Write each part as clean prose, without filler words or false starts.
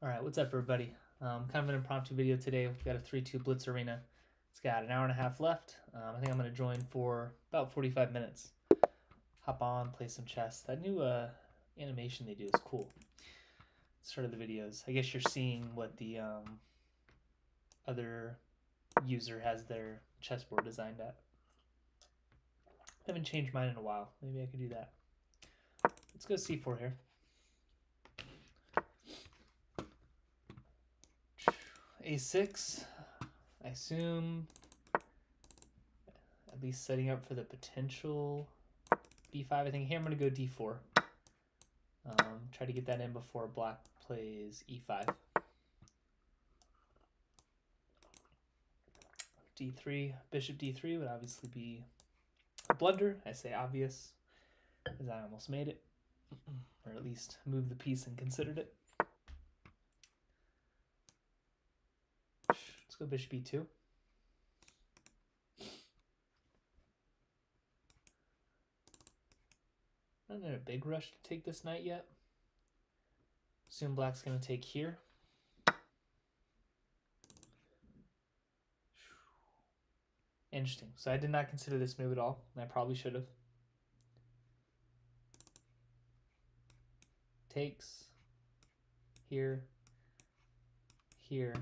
Alright, what's up everybody? Kind of an impromptu video today. We've got a 3-2 Blitz arena. It's got an hour and a half left. I think I'm going to join for about 45 minutes. Hop on, play some chess. That new animation they do is cool. Start of the videos. I guess you're seeing what the other user has their chessboard designed at. I haven't changed mine in a while. Maybe I could do that. Let's go c4 here. A6, I assume, at least setting up for the potential b5. I think here I'm going to go d4. Try to get that in before black plays e5. d3, bishop d3 would obviously be a blunder. I say obvious, as I almost made it, or at least moved the piece and considered it. Let's go bishop e2. Not in a big rush to take this knight yet. Assume black's going to take here. Interesting. So I did not consider this move at all, and I probably should have. Takes. Here. Here.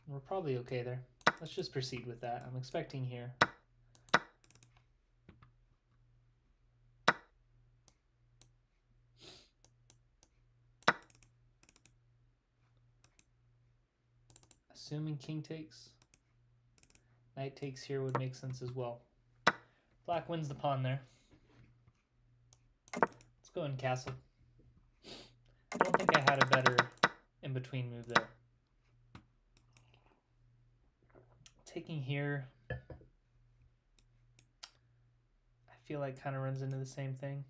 We're probably okay there. Let's just proceed with that. I'm expecting here. Assuming king takes. Knight takes here would make sense as well. Black wins the pawn there. Let's go in castle. I don't think I had a better in-between move there. Taking here, I feel like kind of runs into the same thing.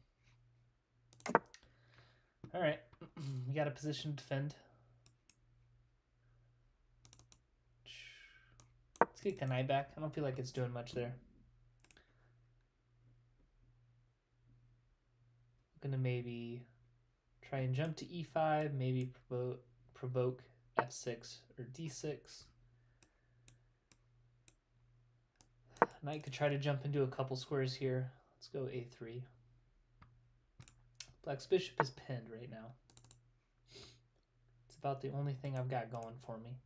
All right, we got a position to defend. Let's kick the knight back. I don't feel like it's doing much there. I'm gonna maybe try and jump to e5, maybe provoke f6 or d6. Knight could try to jump into a couple squares here. Let's go a3. Black's bishop is pinned right now. It's about the only thing I've got going for me.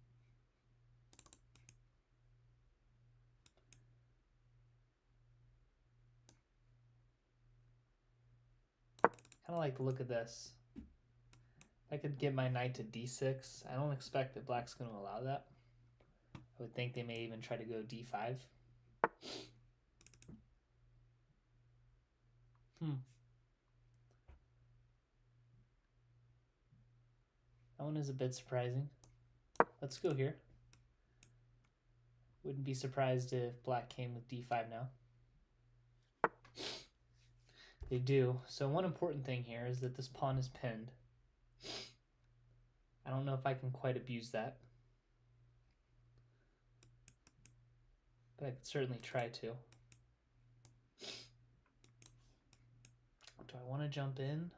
Kind of like the look of this. If I could get my knight to d6, I don't expect that black's going to allow that. I would think they may even try to go d5. That one is a bit surprising. Let's go here. Wouldn't be surprised if black came with d5 now. They do. So one important thing here is that this pawn is pinned. I don't know if I can quite abuse that, but I could certainly try to. Do I want to jump in?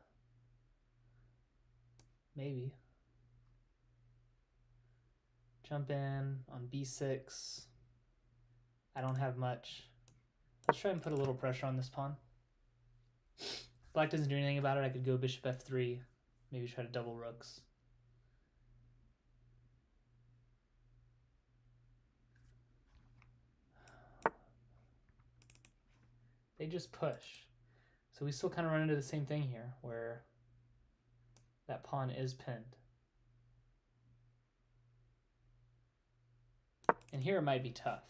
Maybe. Jump in on b6. I don't have much. Let's try and put a little pressure on this pawn. Black doesn't do anything about it. I could go bishop f3, maybe try to double rooks. They just push. So we still kind of run into the same thing here, where that pawn is pinned. And here it might be tough.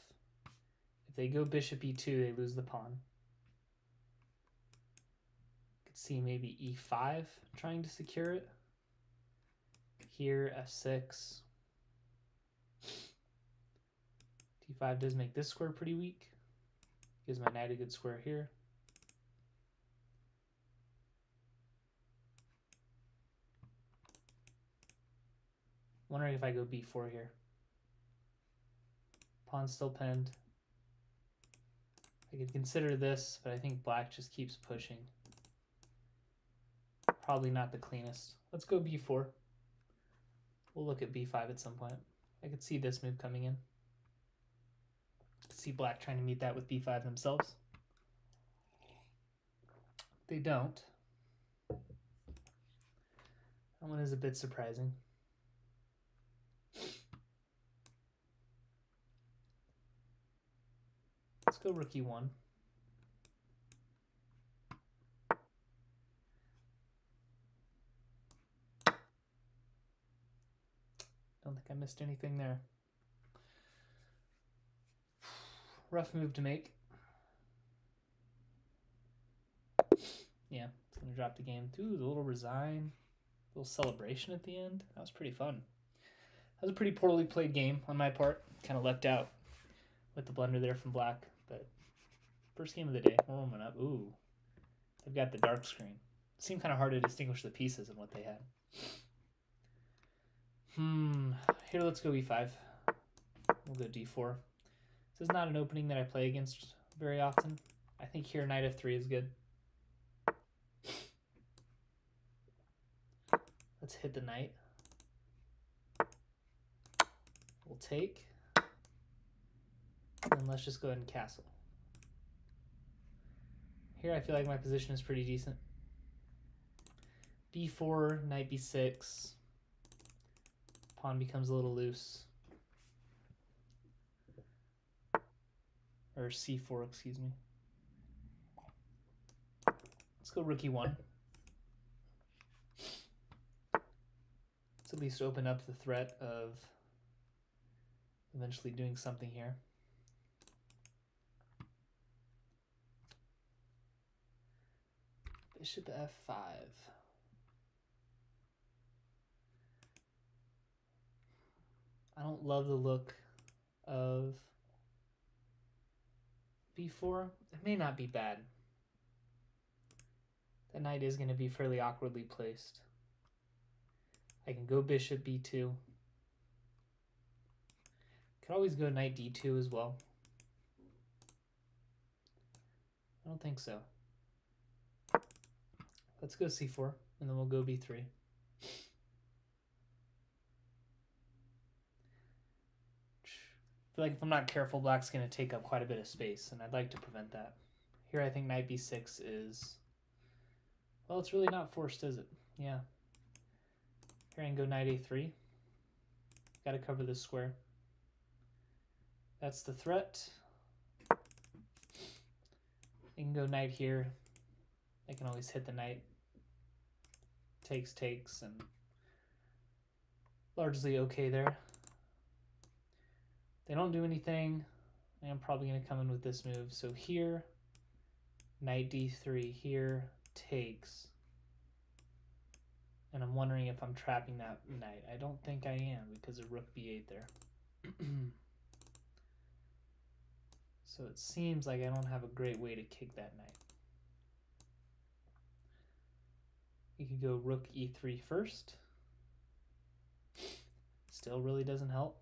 If they go bishop e2, they lose the pawn. Could see maybe e5 trying to secure it. Here, f6. d5 does make this square pretty weak. Gives my knight a good square here. Wondering if I go b4 here. Pawn's still pinned. I could consider this, but I think black just keeps pushing. Probably not the cleanest. Let's go b4. We'll look at b5 at some point. I could see this move coming in. See black trying to meet that with b5 themselves. They don't. That one is a bit surprising. Let's go rook e1. Don't think I missed anything there. Rough move to make. Yeah, it's going to drop the game. Ooh, the little resign. Little celebration at the end. That was pretty fun. That was a pretty poorly played game on my part. Kind of left out with the blunder there from black. But first game of the day. We're warming up. Ooh, they've got the dark screen. It seemed kind of hard to distinguish the pieces and what they had. Here, let's go e5. We'll go d4. This is not an opening that I play against very often. I think here knight f3 is good. Let's hit the knight. We'll take. And let's just go ahead and castle. Here I feel like my position is pretty decent. b4, knight b6. Pawn becomes a little loose. Or c4, excuse me. Let's go rook e1. Let's at least open up the threat of eventually doing something here. Bishop f5. I don't love the look of b4. It may not be bad. The knight is going to be fairly awkwardly placed. I can go bishop b2. Could always go knight d2 as well. I don't think so. Let's go c4, and then we'll go b3. I feel like if I'm not careful, black's going to take up quite a bit of space, and I'd like to prevent that. Here I think knight b6 is... Well, it's really not forced, is it? Yeah. Here I can go knight a3. Got to cover this square. That's the threat. I can go knight here. I can always hit the knight. Takes, and largely okay there. They don't do anything. I am probably going to come in with this move. So here, knight d3, here, takes. And I'm wondering if I'm trapping that knight. I don't think I am because of rook b8 there. So it seems like I don't have a great way to kick that knight. You could go rook e3 first. Still really doesn't help.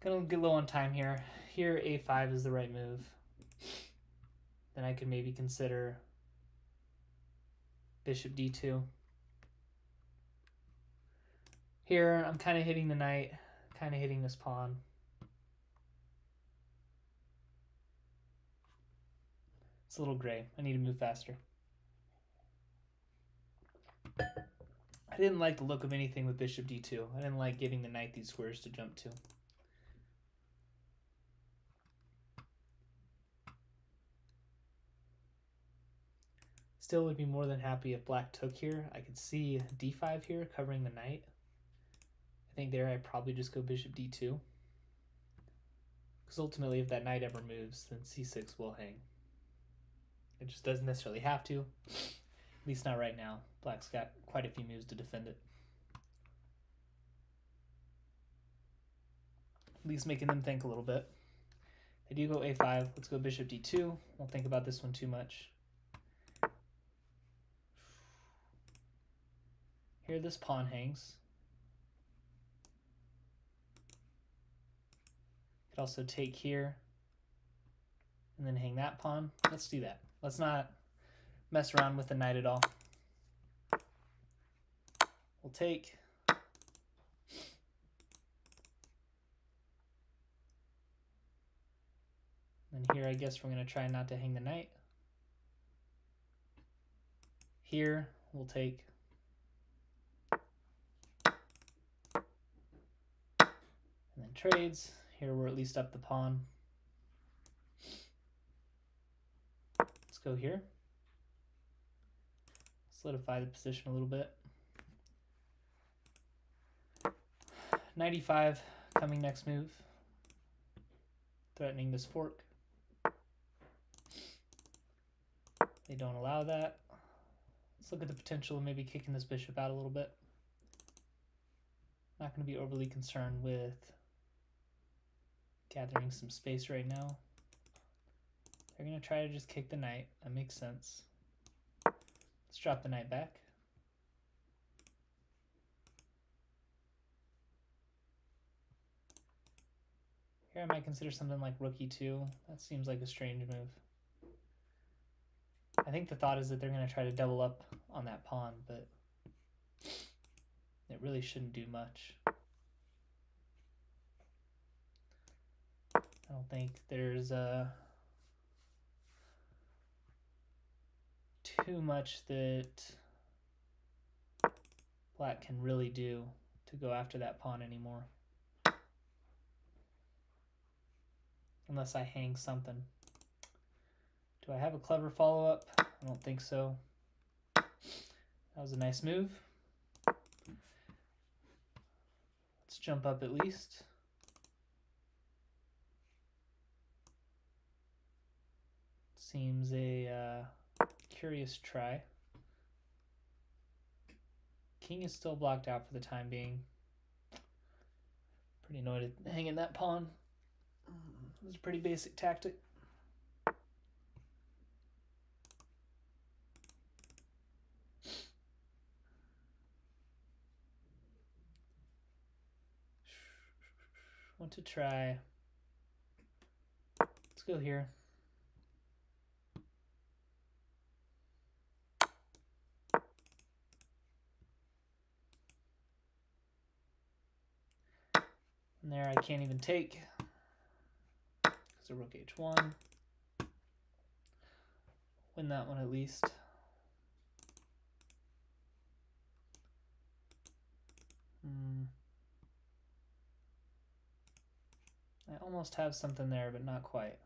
Gonna get low on time here. Here a5 is the right move. Then I could maybe consider bishop d2. Here I'm kind of hitting the knight, kind of hitting this pawn. It's a little gray. I need to move faster. I didn't like the look of anything with bishop d2. I didn't like giving the knight these squares to jump to. Still would be more than happy if black took here. I could see d5 here covering the knight. I think there I'd probably just go bishop d2. Because ultimately if that knight ever moves, then c6 will hang. It just doesn't necessarily have to. At least not right now. Black's got quite a few moves to defend it. least making them think a little bit. They do go a5. Let's go bishop d2. Won't think about this one too much. Here this pawn hangs. Could also take here and then hang that pawn. Let's do that. Let's not mess around with the knight at all. We'll take. And here I guess we're going to try not to hang the knight. Here we'll take. And then trades. Here we're at least up the pawn. Let's go here. Solidify the position a little bit. Knight e5 coming next move. Threatening this fork. They don't allow that. Let's look at the potential of maybe kicking this bishop out a little bit. Not going to be overly concerned with gathering some space right now. They're going to try to just kick the knight. That makes sense. Let's drop the knight back. Here I might consider something like rook e2. That seems like a strange move. I think the thought is that they're going to try to double up on that pawn, but it really shouldn't do much. I don't think there's too much that black can really do to go after that pawn anymore. Unless I hang something. Do I have a clever follow-up? I don't think so. That was a nice move. Let's jump up at least. Seems a curious try. King is still blocked out for the time being. Pretty annoyed at hanging that pawn. It was a pretty basic tactic. Want to try. Let's go here. And there I can't even take. So rook h1. Win that one at least. I almost have something there, but not quite.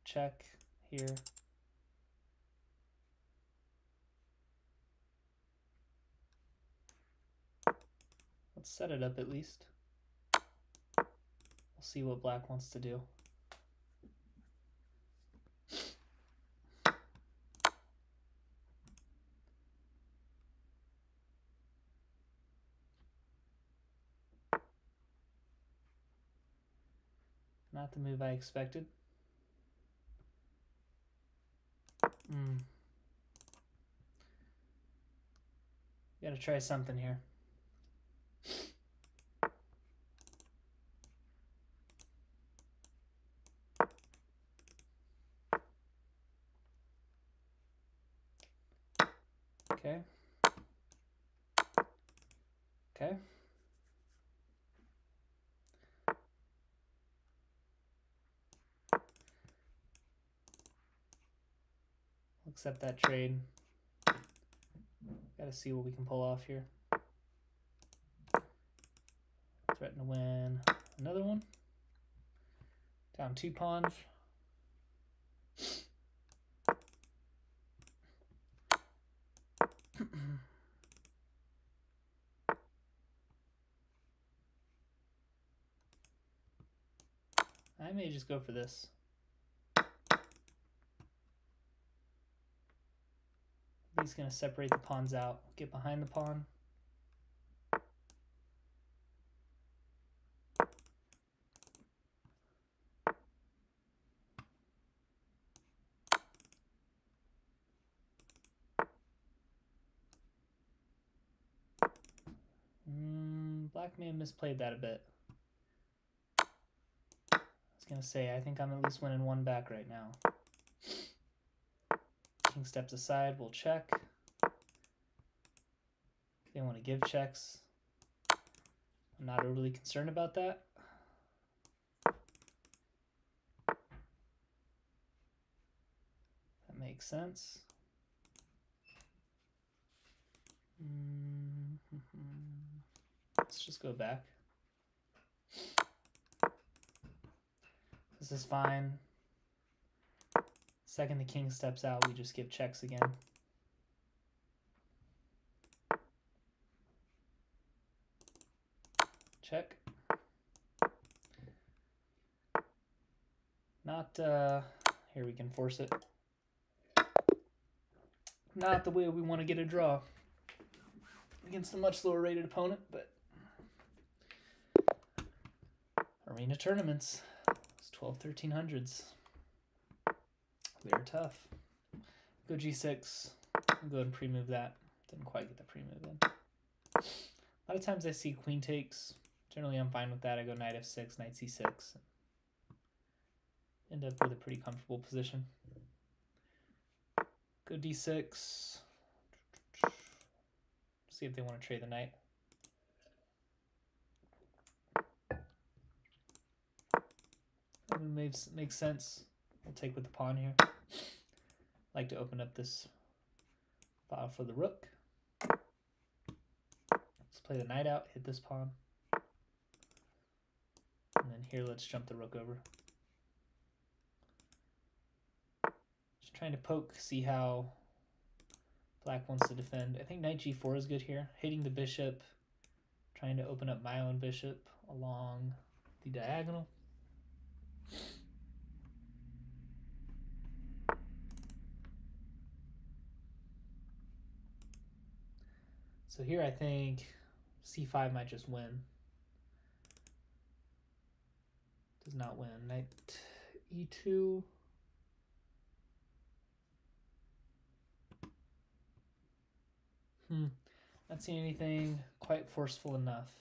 Check here. Let's set it up at least. We'll see what black wants to do. Not the move I expected. Gotta try something here. Okay. Okay. We'll accept that trade. Gotta see what we can pull off here. Threaten to win another one. Down 2 pawns. I may just go for this. He's going to separate the pawns out, get behind the pawn. Black may have misplayed that a bit. I was going to say, I think I'm at least winning one back right now. King steps aside, we'll check. They want to give checks. I'm not overly concerned about that. That makes sense. Let's just go back. This is fine. Second the king steps out, we just give checks again. Check. Not, here we can force it. Not the way we want to get a draw against a much lower rated opponent, but arena tournaments, it's 1300s. They're tough. Go G6, I'll go ahead and pre-move that. Didn't quite get the pre-move in. A lot of times I see queen takes. Generally I'm fine with that. I go knight f6, knight c6. End up with a pretty comfortable position. Go d6. See if they want to trade the knight. Makes sense. We'll take with the pawn here. Like to open up this file for the rook. Let's play the knight out, hit this pawn. And then here, let's jump the rook over. Just trying to poke, see how black wants to defend. I think knight g4 is good here. Hitting the bishop, trying to open up my own bishop along the diagonal. So here I think c5 might just win. Does not win. Knight e2. Not seeing anything quite forceful enough.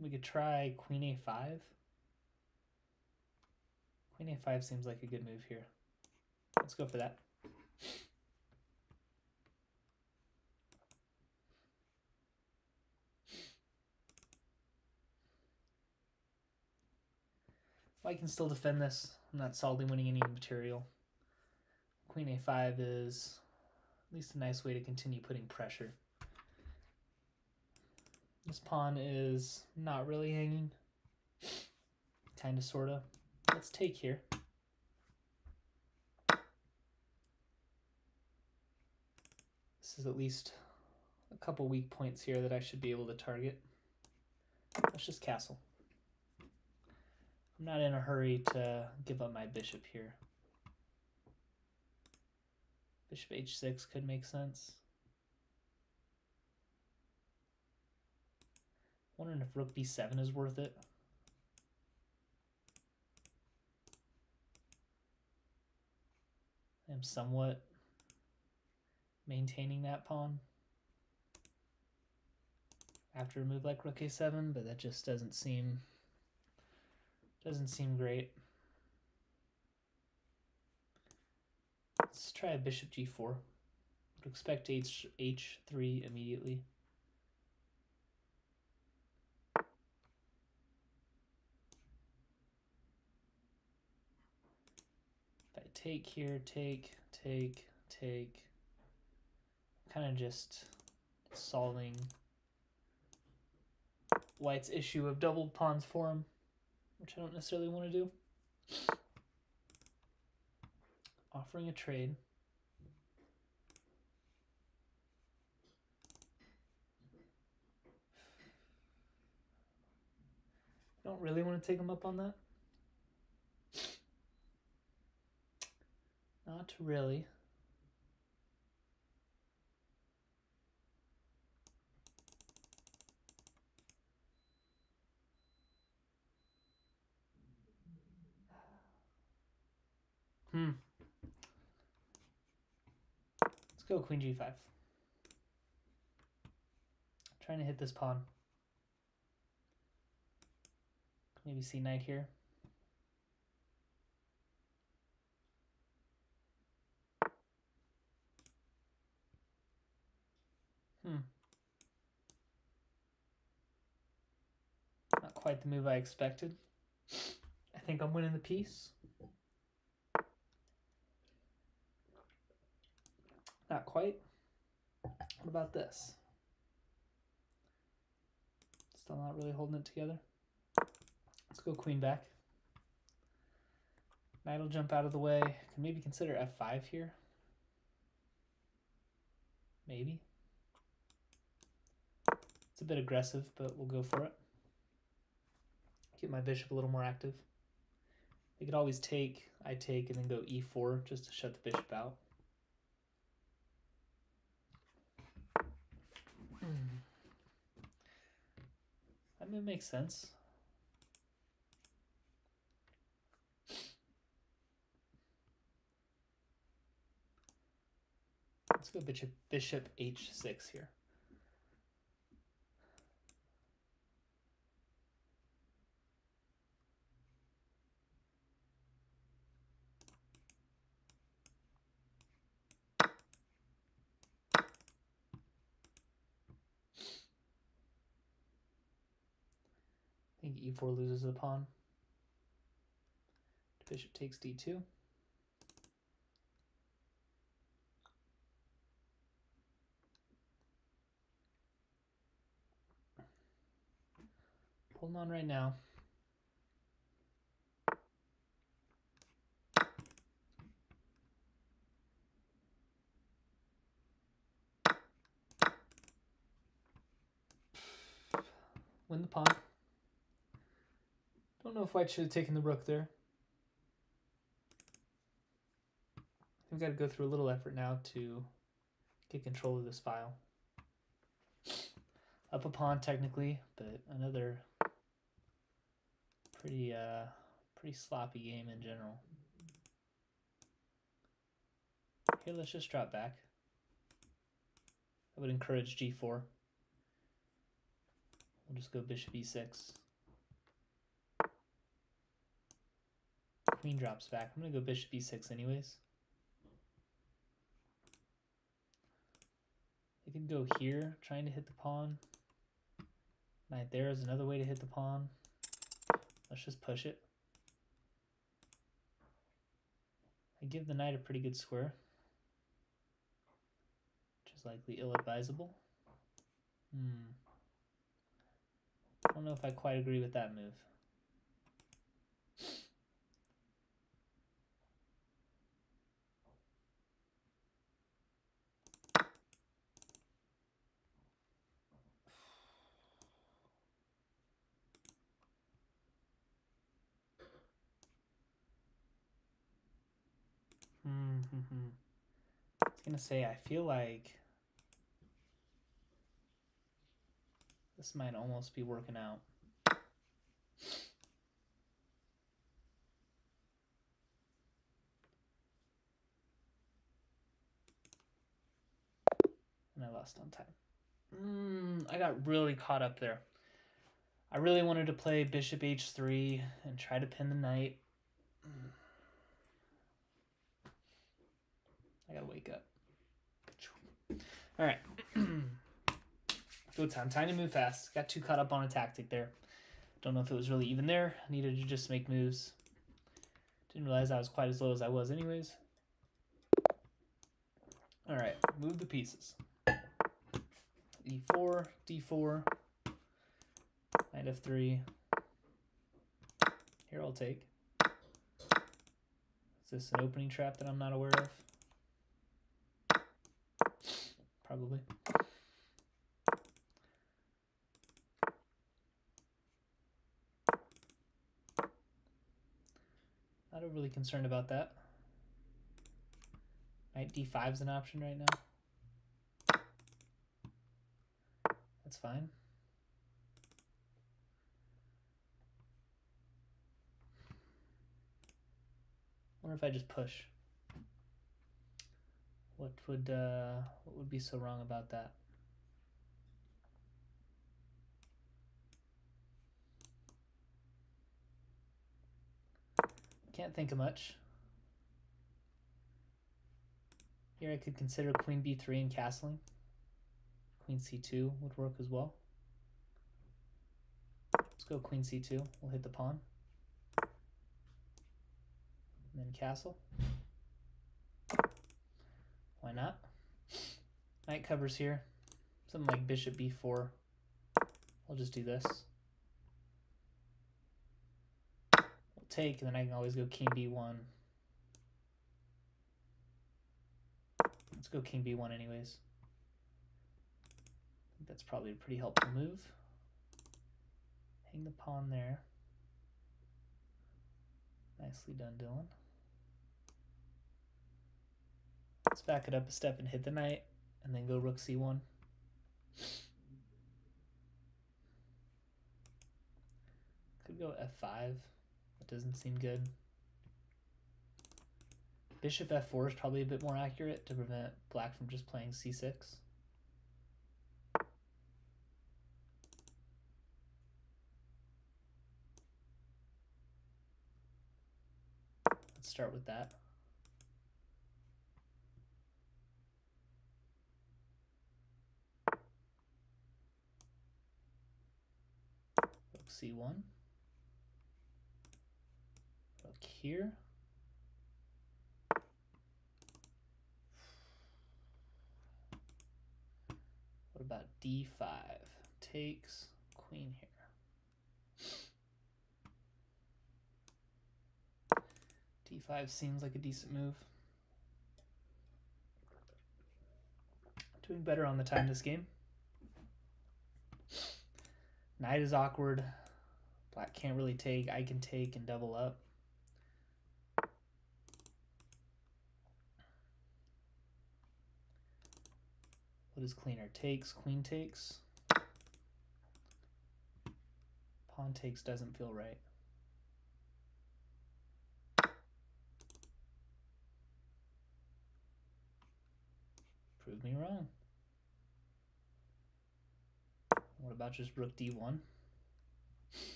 We could try queen a5. Queen a5 seems like a good move here. Let's go for that. Well, I can still defend this. I'm not solidly winning any material. Queen a5 is at least a nice way to continue putting pressure. This pawn is not really hanging. Kind of, sort of. Let's take here. This is at least a couple weak points here that I should be able to target. Let's just castle. I'm not in a hurry to give up my bishop here. Bishop h6 could make sense. Wondering if rook b7 is worth it. I'm somewhat maintaining that pawn after a move like rook a7, but that just doesn't seem great. Let's try a bishop g4. Would expect h3 immediately. If I take here, take. Kind of just solving white's issue of doubled pawns for him, which I don't necessarily want to do. Offering a trade. Don't really want to take him up on that. Not really. Let's go queen g5. trying to hit this pawn. Maybe see knight here. Not quite the move I expected. I think I'm winning the piece. Not quite. What about this? Still not really holding it together. Let's go queen back. Knight will jump out of the way. Can maybe consider f5 here. Maybe. It's a bit aggressive, but we'll go for it. Get my bishop a little more active. They could always take, I take, and then go e4 just to shut the bishop out. That may make sense. Let's go bishop h6 here. I think e4 loses the pawn. Bishop takes d2. Holding on right now. Win the pawn. Don't know if white should have taken the rook there. We've got to go through a little effort now to get control of this file. Up a pawn technically, but another pretty sloppy game in general. Here, let's just drop back. I would encourage g4. We'll just go bishop e6. Queen drops back. I'm going to go bishop e6 anyways. They could go here, trying to hit the pawn. Knight there is another way to hit the pawn. Let's just push it. I give the knight a pretty good square, which is likely ill-advisable. I don't know if I quite agree with that move. I was gonna say, I feel like this might almost be working out. And I lost on time. I got really caught up there. I really wanted to play bishop h3 and try to pin the knight. I gotta wake up. All right. Go time. Time to move fast. Got too caught up on a tactic there. Don't know if it was really even there. Needed to just make moves. Didn't realize I was quite as low as I was anyways. All right. Move the pieces. e4, d4, knight f3. Here I'll take. Is this an opening trap that I'm not aware of? Probably. Not overly concerned about that. Knight d5 is an option right now. That's fine. Wonder if I just push. What would be so wrong about that? can't think of much. Here I could consider queen b3 and castling. Queen c2 would work as well. Let's go queen c2. We'll hit the pawn. And then castle. Why not? Knight covers here. Something like bishop b4. I'll just do this. We'll take, and then I can always go king b1. Let's go king b1 anyways. I think that's probably a pretty helpful move. Hang the pawn there. Nicely done, Dylan. Let's back it up a step and hit the knight, and then go rook c1. Could go f5. That doesn't seem good. Bishop f4 is probably a bit more accurate to prevent black from just playing c6. Let's start with that. Rook c1. Rook here. What about d5? Takes, queen here. d5 seems like a decent move. Doing better on the time this game. Knight is awkward. Black can't really take. I can take and double up. What is cleaner? Takes, queen takes. Pawn takes doesn't feel right. Prove me wrong. What about just rook d1?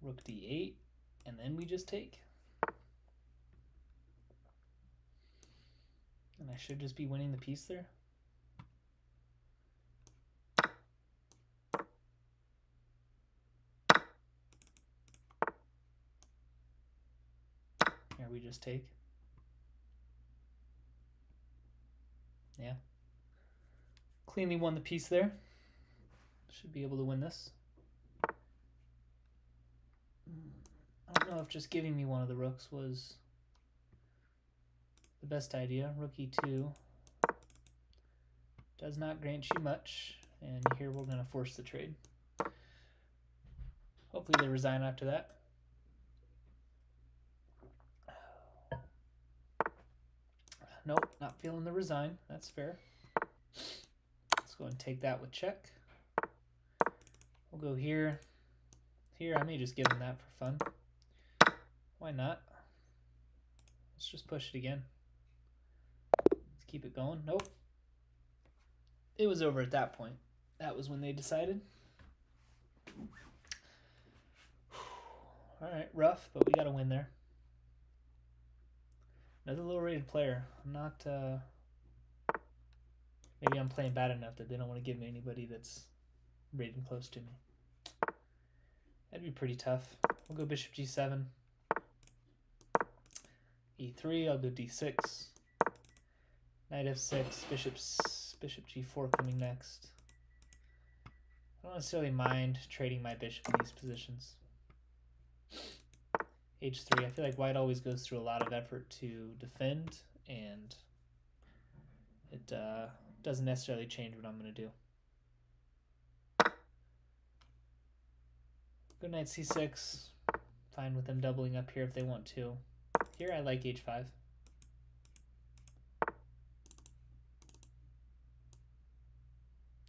Rook d8, and then we just take. And I should just be winning the piece there. Here we just take. Yeah. Cleanly won the piece there. Should be able to win this. I don't know if just giving me one of the rooks was the best idea. Rook e2 does not grant you much, and here we're going to force the trade. Hopefully they resign after that. Nope, not feeling the resign. That's fair. Let's go and take that with check. We'll go here. Here, I may just give him that for fun. Why not? Let's just push it again. Let's keep it going. Nope. It was over at that point. That was when they decided. All right, rough, but we got to win there. Another low-rated player. I'm not, maybe I'm playing bad enough that they don't want to give me anybody that's rated close to me. That'd be pretty tough. We'll go bishop g7. e3, I'll go d6. Knight f6, bishop g4 coming next. I don't necessarily mind trading my bishop in these positions. h3, I feel like white always goes through a lot of effort to defend, and it doesn't necessarily change what I'm going to do. Go knight c6. Fine with them doubling up here if they want to. Here I like h5.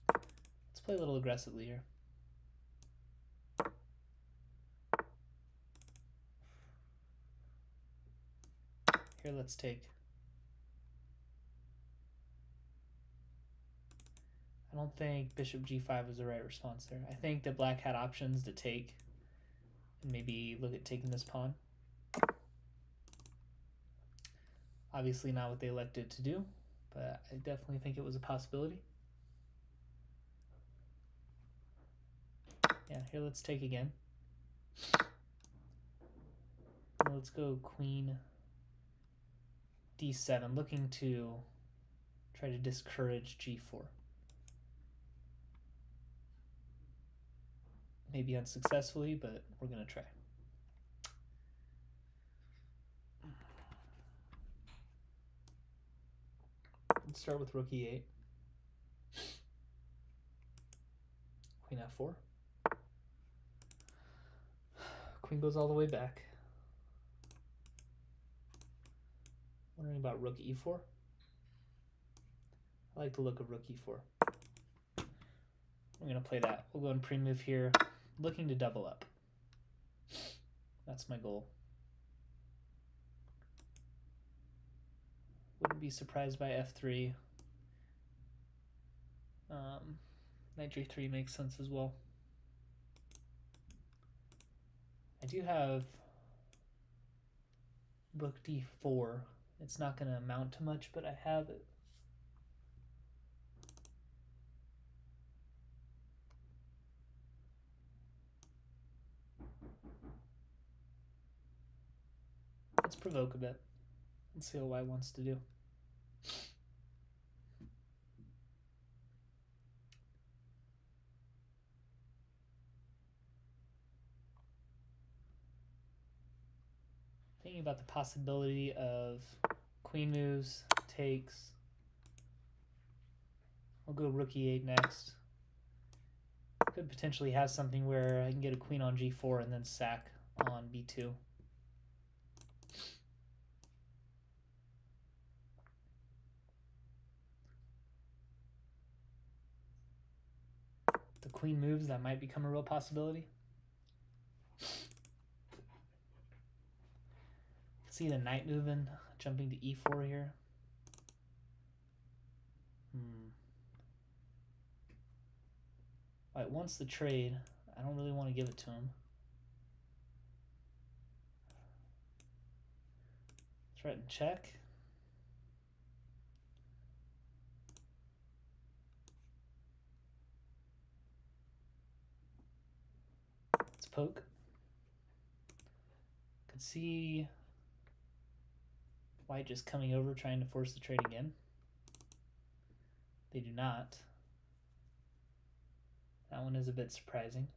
Let's play a little aggressively here. Here, let's take. I don't think bishop g5 was the right response there. I think that black had options to take and maybe look at taking this pawn. Obviously not what they elected to do, but I definitely think it was a possibility. Yeah, here let's take again. Let's go queen d7, looking to try to discourage g4. Maybe unsuccessfully, but we're going to try. Let's start with rook e8. Queen f4. Queen goes all the way back. Wondering about rook e4. I like the look of rook e4. We're going to play that. We'll go and pre-move here, looking to double up. That's my goal. Wouldn't be surprised by f3. Knight g3 makes sense as well. I do have rook d4. It's not going to amount to much, but I have it. Let's provoke a bit and see what white wants to do. Thinking about the possibility of queen moves, takes. I'll go rook e8 next. Could potentially have something where I can get a queen on g4 and then sack on b2. The queen moves, that might become a real possibility. See the knight moving, jumping to e4 here. White wants the trade. I don't really want to give it to him. Threaten check. Let's poke. Could see white just coming over, trying to force the trade again. They do not. That one is a bit surprising.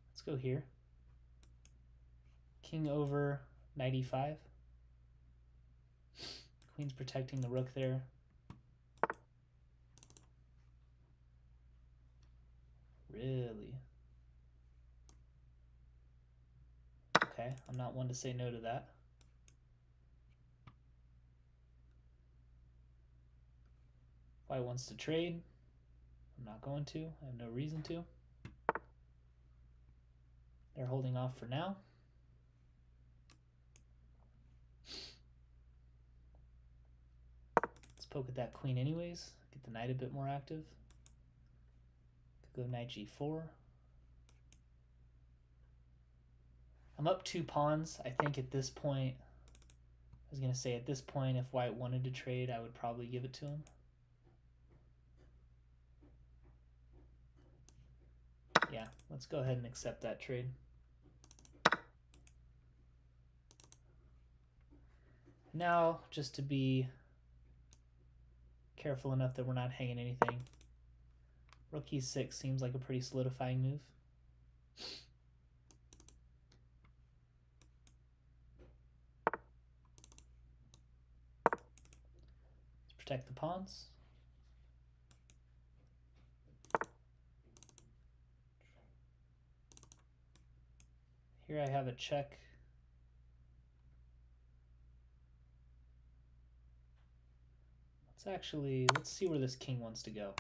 Let's go here. King over, knight e5. Queen's protecting the rook there. Really? Okay, I'm not one to say no to that. White wants to trade. I'm not going to. I have no reason to. They're holding off for now. Let's poke at that queen anyways. Get the knight a bit more active. Could go knight g4. I'm up 2 pawns. I think at this point, I was going to say at this point, if white wanted to trade, I would probably give it to him. Yeah, let's go ahead and accept that trade. Now, just to be careful enough that we're not hanging anything, rook e6 seems like a pretty solidifying move. Let's protect the pawns. Here I have a check. Let's see where this king wants to go.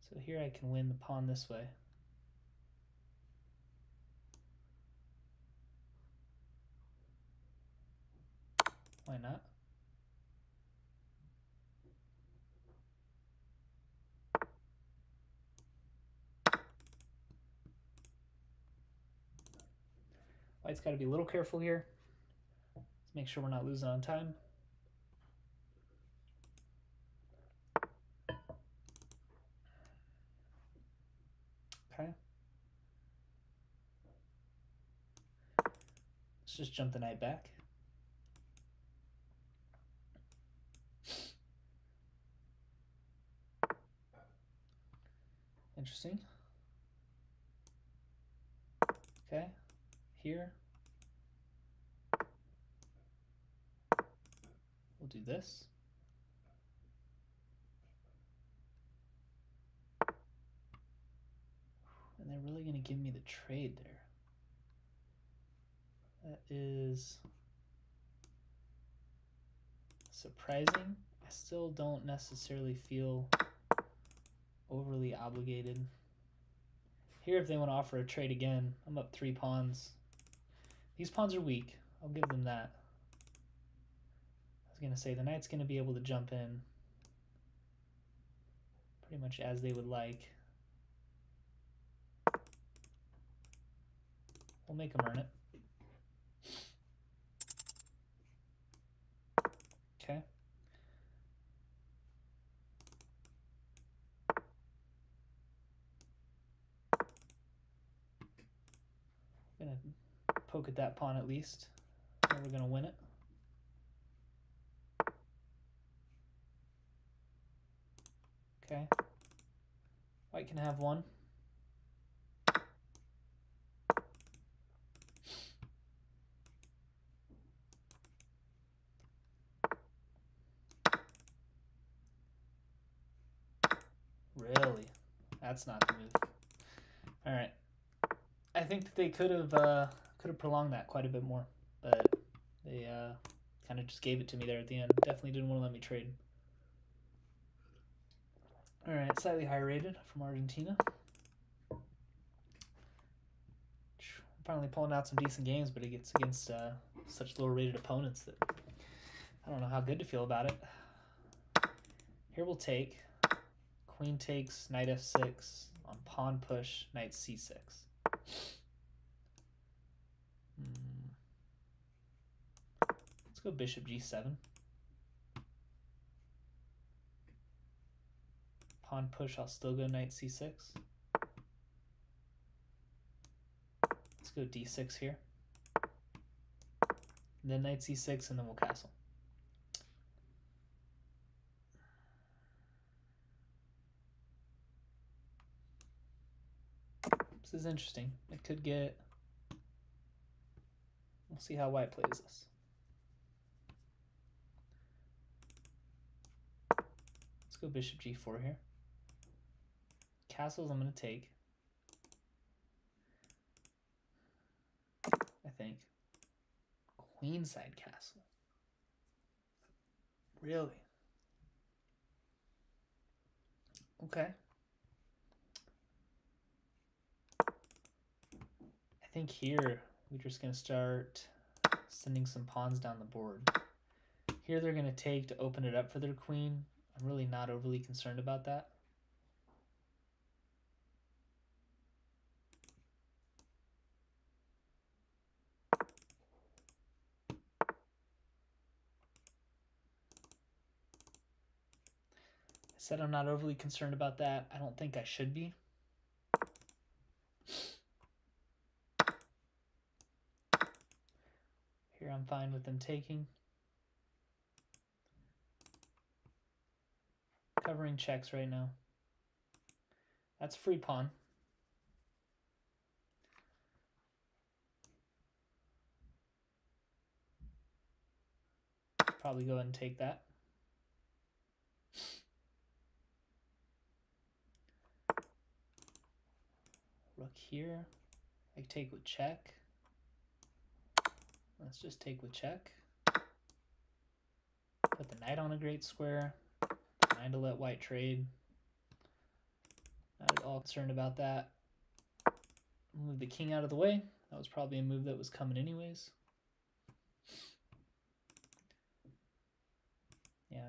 So here I can win the pawn this way. Why not? White's got to be a little careful here. Let's make sure we're not losing on time. Okay. Let's just jump the knight back. Interesting. Okay. Here. We'll do this. And they're really going to give me the trade there. That is surprising. I still don't necessarily feel overly obligated. Here, if they want to offer a trade again, I'm up 3 pawns. These pawns are weak. I'll give them that. I was going to say the knight's going to be able to jump in pretty much as they would like. We'll make them earn it. Okay. I'm going to poke at that pawn at least. And we're going to win it. Okay. White can have one. Really? That's not the move. All right. I think that they could have prolonged that quite a bit more, but they kind of just gave it to me there at the end. Definitely didn't want to let me trade. All right, slightly higher rated from Argentina. Finally pulling out some decent games, but it gets against such lower rated opponents that I don't know how good to feel about it. Here we'll take. Queen takes, knight f6, on pawn push, knight c6. Let's go bishop g7. Pawn push, I'll still go knight c6. Let's go d6 here. And then knight c6, and then we'll castle. This is interesting. It could get... We'll see how white plays this. Let's go bishop g4 here. Castles I'm going to take. I think. Queenside castle. Really? Okay. I think here we're just going to start sending some pawns down the board. Here they're going to take to open it up for their queen. I'm really not overly concerned about that. I said I'm not overly concerned about that. I don't think I should be. Here I'm fine with them taking. Covering checks right now. That's free pawn. Probably go ahead and take that. Rook here. I take with check. Let's just take with check. Put the knight on a great square. Trying to let white trade. Not at all concerned about that. Move the king out of the way. That was probably a move that was coming anyways.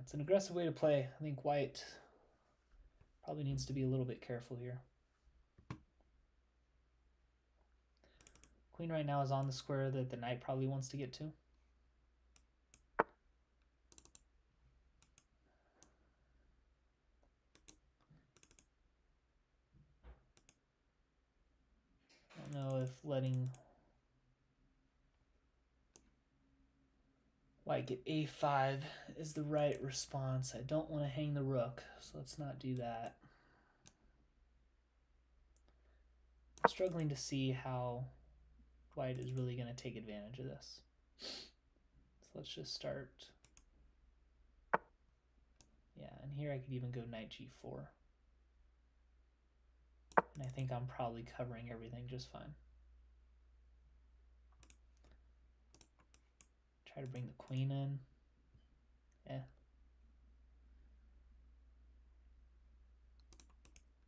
it's an aggressive way to play. I think white probably needs to be a little bit careful here. Queen right now is on the square that the knight probably wants to get to. I don't know if letting white get a5 is the right response. I don't want to hang the rook, so let's not do that. I'm struggling to see how white is really going to take advantage of this. So let's just start. Yeah, and here I could even go knight g4. And I think I'm probably covering everything just fine. Try to bring the queen in.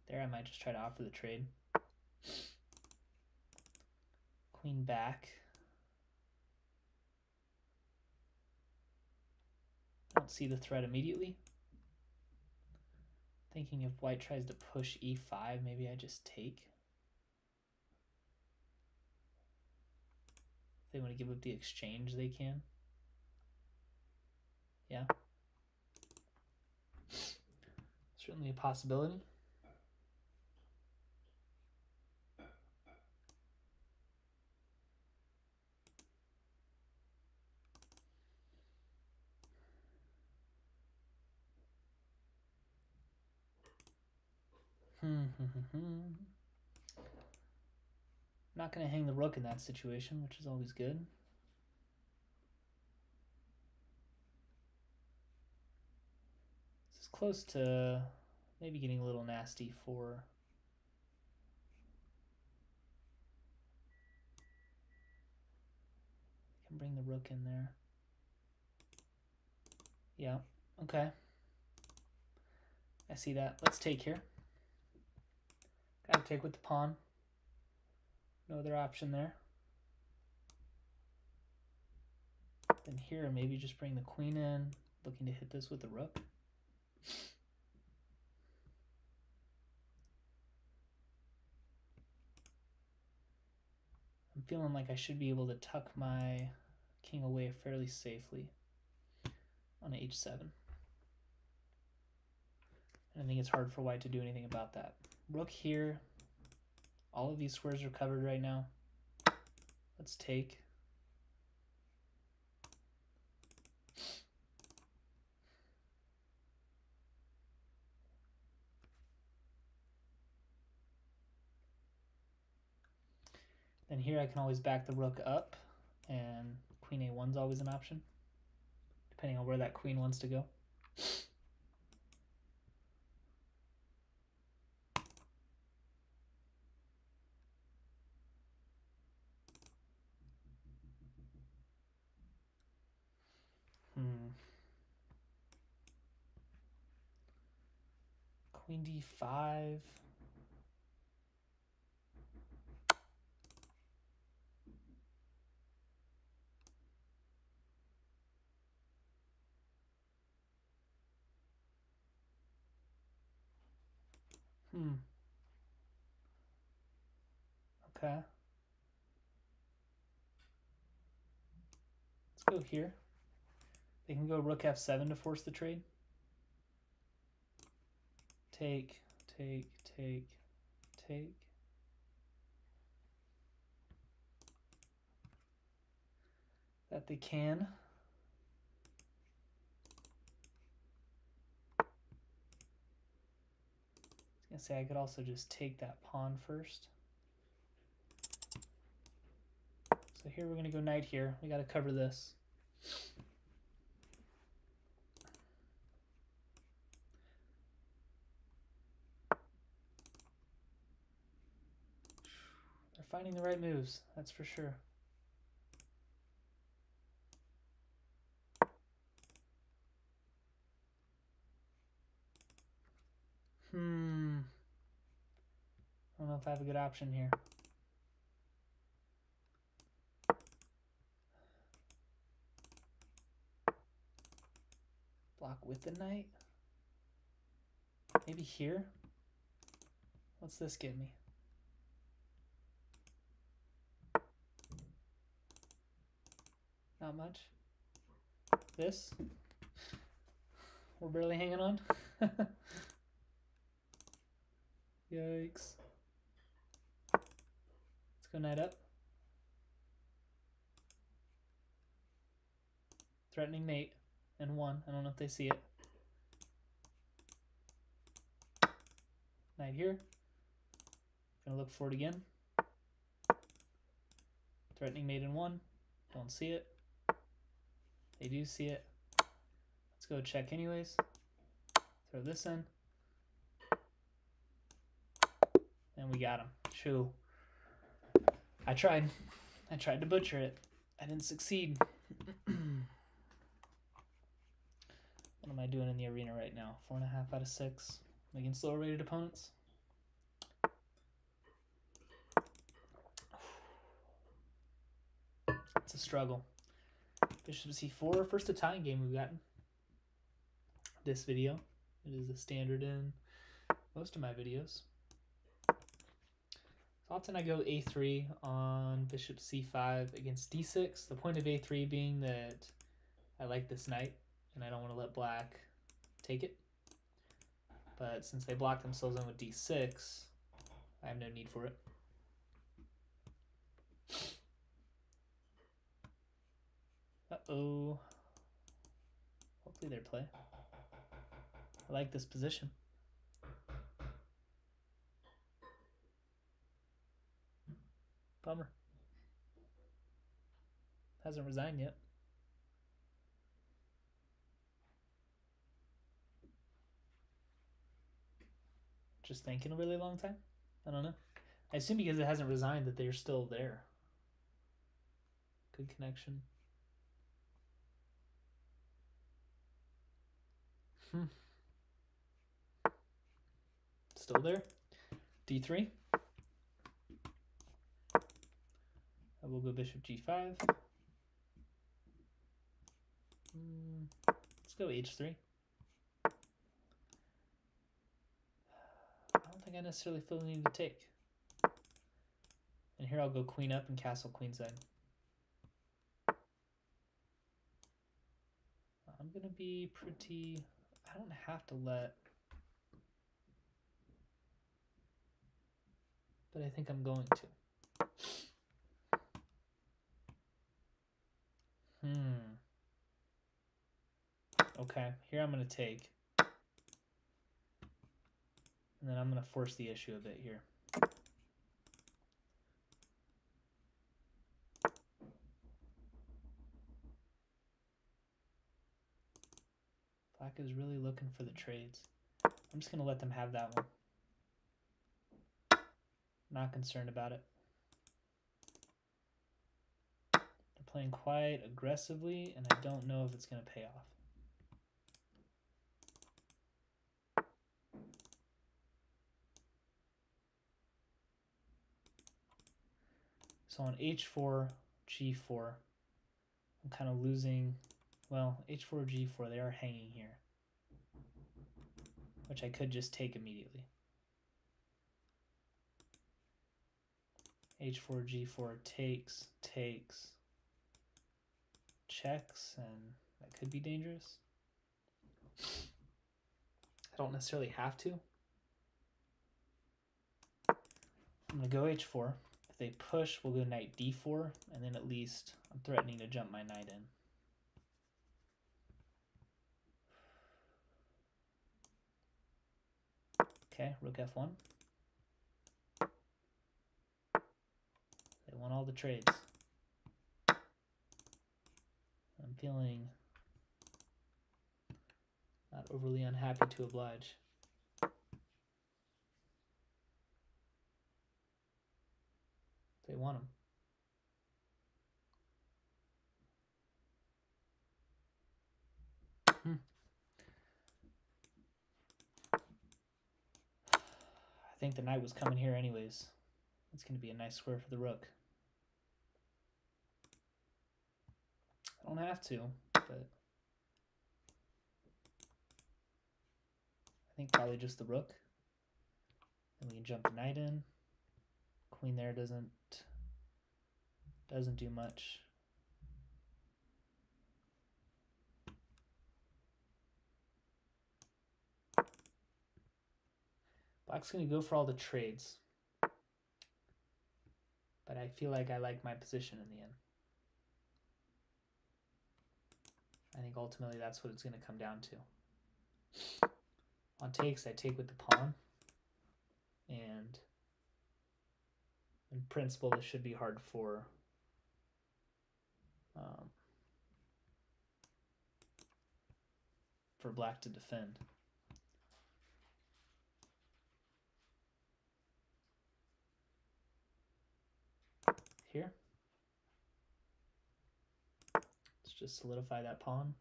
There, I might just try to offer the trade. Queen back. I don't see the threat immediately. Thinking if white tries to push e5, maybe I just take. If they want to give up the exchange, they can. Yeah. Certainly a possibility. Not going to hang the rook in that situation, which is always good. This is close to maybe getting a little nasty for I can bring the rook in there. Yeah, okay. I see that. Let's take here. Gotta take with the pawn. No other option there. Then here, maybe just bring the queen in, looking to hit this with the rook. I'm feeling like I should be able to tuck my king away fairly safely on h7. And I think it's hard for white to do anything about that. Rook here. All of these squares are covered right now. Let's take. Then here I can always back the rook up, and queen a1 is always an option, depending on where that queen wants to go. Queen d5. Okay. Let's go here. They can go rook f7 to force the trade. Take, take, take, take. That they can. I was gonna say I could also just take that pawn first. So here we're gonna go knight here. We gotta cover this. They're finding the right moves, that's for sure. I don't know if I have a good option here. Block with the knight. Maybe here. What's this give me? Not much. This. We're barely hanging on. Yikes. Let's go knight up. Threatening mate and 1. I don't know if they see it. Knight here. Gonna look for it again. Threatening mate and 1. Don't see it. They do see it. Let's go check anyways. Throw this in. And we got him. Shoo. I tried. I tried to butcher it. I didn't succeed. What am I doing in the arena right now? 4.5 out of 6 against lower rated opponents. It's a struggle. Bishop c4, first Italian game we've gotten. This video. It is a standard in most of my videos. So often I go a3 on bishop c5 against d6. The point of a3 being that I like this knight and I don't want to let black take it. But since they block themselves in with d6, I have no need for it. Uh-oh. Hopefully they play. I like this position. Bummer. Hasn't resigned yet. Just thinking a really long time? I don't know. I assume because it hasn't resigned that they're still there. Good connection. Still there. d3. I will go bishop g5. Let's go h3. I don't think I necessarily feel the need to take. And here I'll go queen up and castle queenside. I'm going to be pretty... I don't have to let... But I think I'm going to. Okay, here I'm going to take. And then I'm going to force the issue a bit here. Black is really looking for the trades. I'm just going to let them have that one. Not concerned about it. They're playing quite aggressively, and I don't know if it's going to pay off. So on h4, g4, I'm kind of losing, well, h4, g4, they are hanging here, which I could just take immediately. h4, g4 takes, checks, and that could be dangerous. I don't necessarily have to. I'm going to go h4. If they push, we'll go knight d4, and then at least I'm threatening to jump my knight in. Okay, rook f1. They want all the trades. I'm feeling not overly unhappy to oblige. They want them. I think the knight was coming here anyways. It's going to be a nice square for the rook. I don't have to, but think probably just the rook. And we can jump the knight in. Queen there doesn't do much. Black's going to go for all the trades. But I feel like I like my position in the end. I think ultimately that's what it's going to come down to. On takes, I take with the pawn. And in principle, this should be hard for black to defend. Here, let's just solidify that pawn.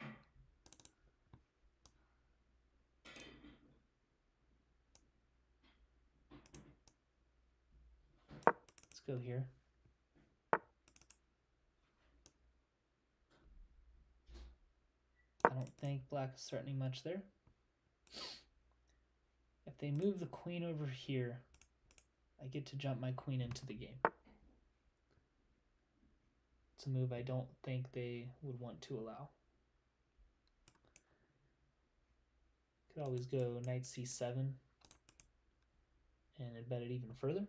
Let's go here. I don't think black is threatening much there. If they move the queen over here, I get to jump my queen into the game. It's a move I don't think they would want to allow. Could always go knight c7 and embed it even further.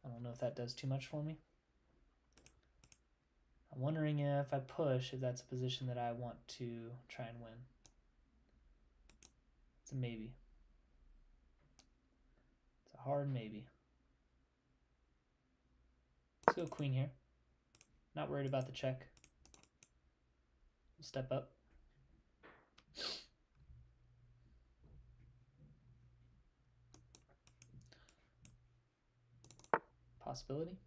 I don't know if that does too much for me. I'm wondering if I push, if that's a position that I want to try and win. It's a maybe. It's a hard maybe. Let's go queen here. Not worried about the check. We'll step up. Possibility.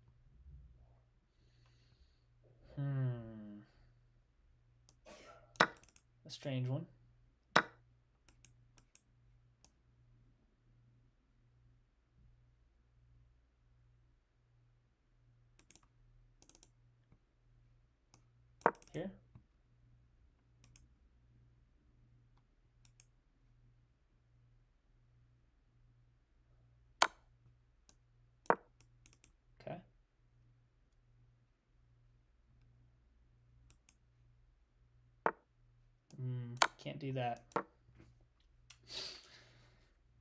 A strange one. Here. Okay. Can't do that.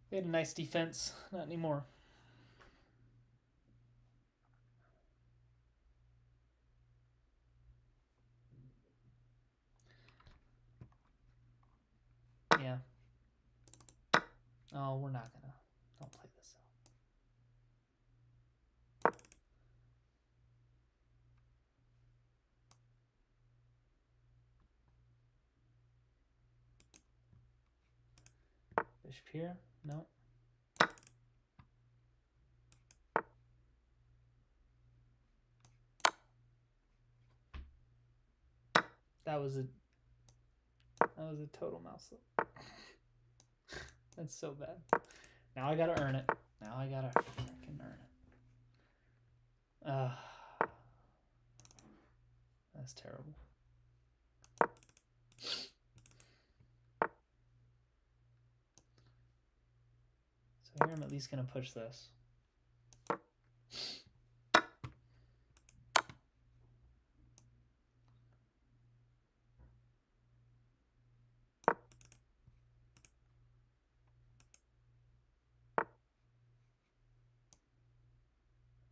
We had a nice defense. Not anymore. Yeah. Oh, we're not gonna. Don't play this out. Bishop here. No. That was a total mouse slip. That's so bad. Now I gotta earn it. Now I gotta freaking earn it. That's terrible. So here I'm at least gonna push this.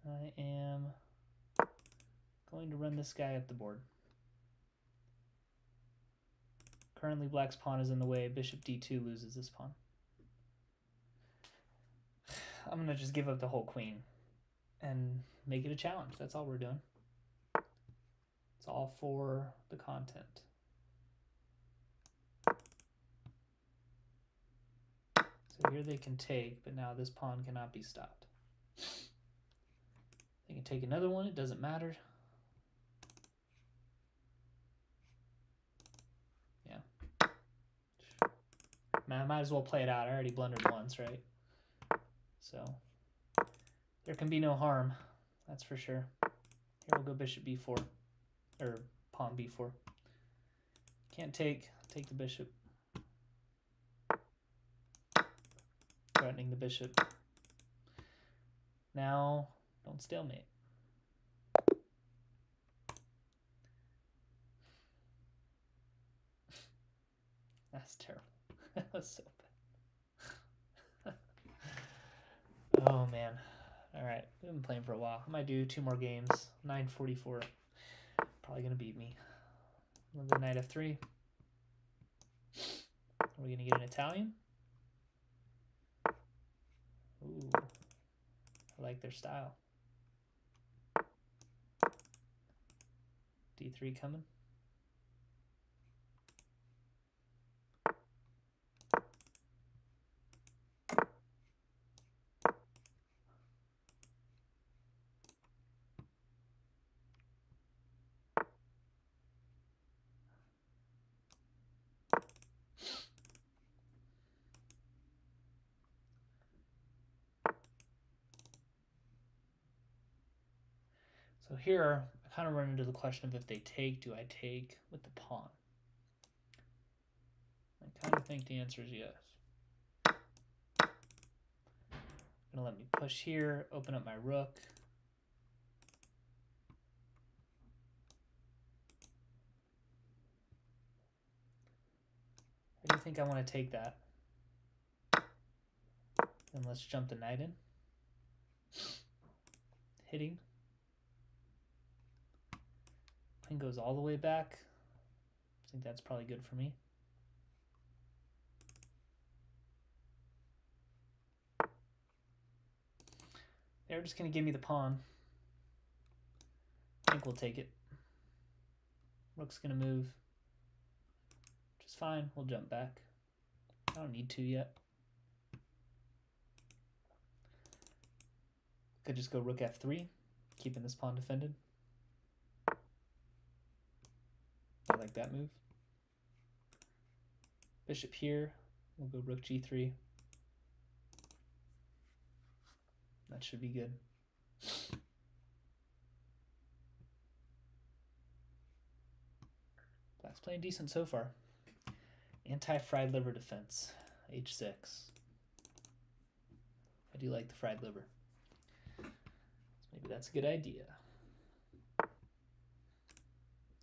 I am going to run this guy up the board. Currently black's pawn is in the way. Bishop d2 loses this pawn. I'm going to just give up the whole queen and make it a challenge. That's all we're doing. It's all for the content. So here they can take, but now this pawn cannot be stopped. They can take another one, it doesn't matter. Yeah. Man, I might as well play it out. I already blundered once, right? So there can be no harm, that's for sure. Here we'll go bishop b4, or pawn b4. Can't take the bishop. threatening the bishop. Now, don't stalemate. That's terrible. That was so bad. Oh, man. All right, we've been playing for a while. I might do 2 more games. 9:44. Probably going to beat me. We'll go knight f3. Are we going to get an Italian? Ooh, I like their style. D3 coming. So here, I kind of run into the question of if they take, do I take with the pawn? I kind of think the answer is yes. Gonna let me push here, open up my rook. I do think I want to take that. And let's jump the knight in. Hitting. Queen goes all the way back. I think that's probably good for me. They're just going to give me the pawn. I think we'll take it. Rook's going to move. Which is fine. We'll jump back. I don't need to yet. Could just go rook f3, keeping this pawn defended. I like that move. Bishop here. We'll go rook g3. That should be good. Black's playing decent so far. Anti-fried liver defense, h6. I do like the fried liver. So maybe that's a good idea.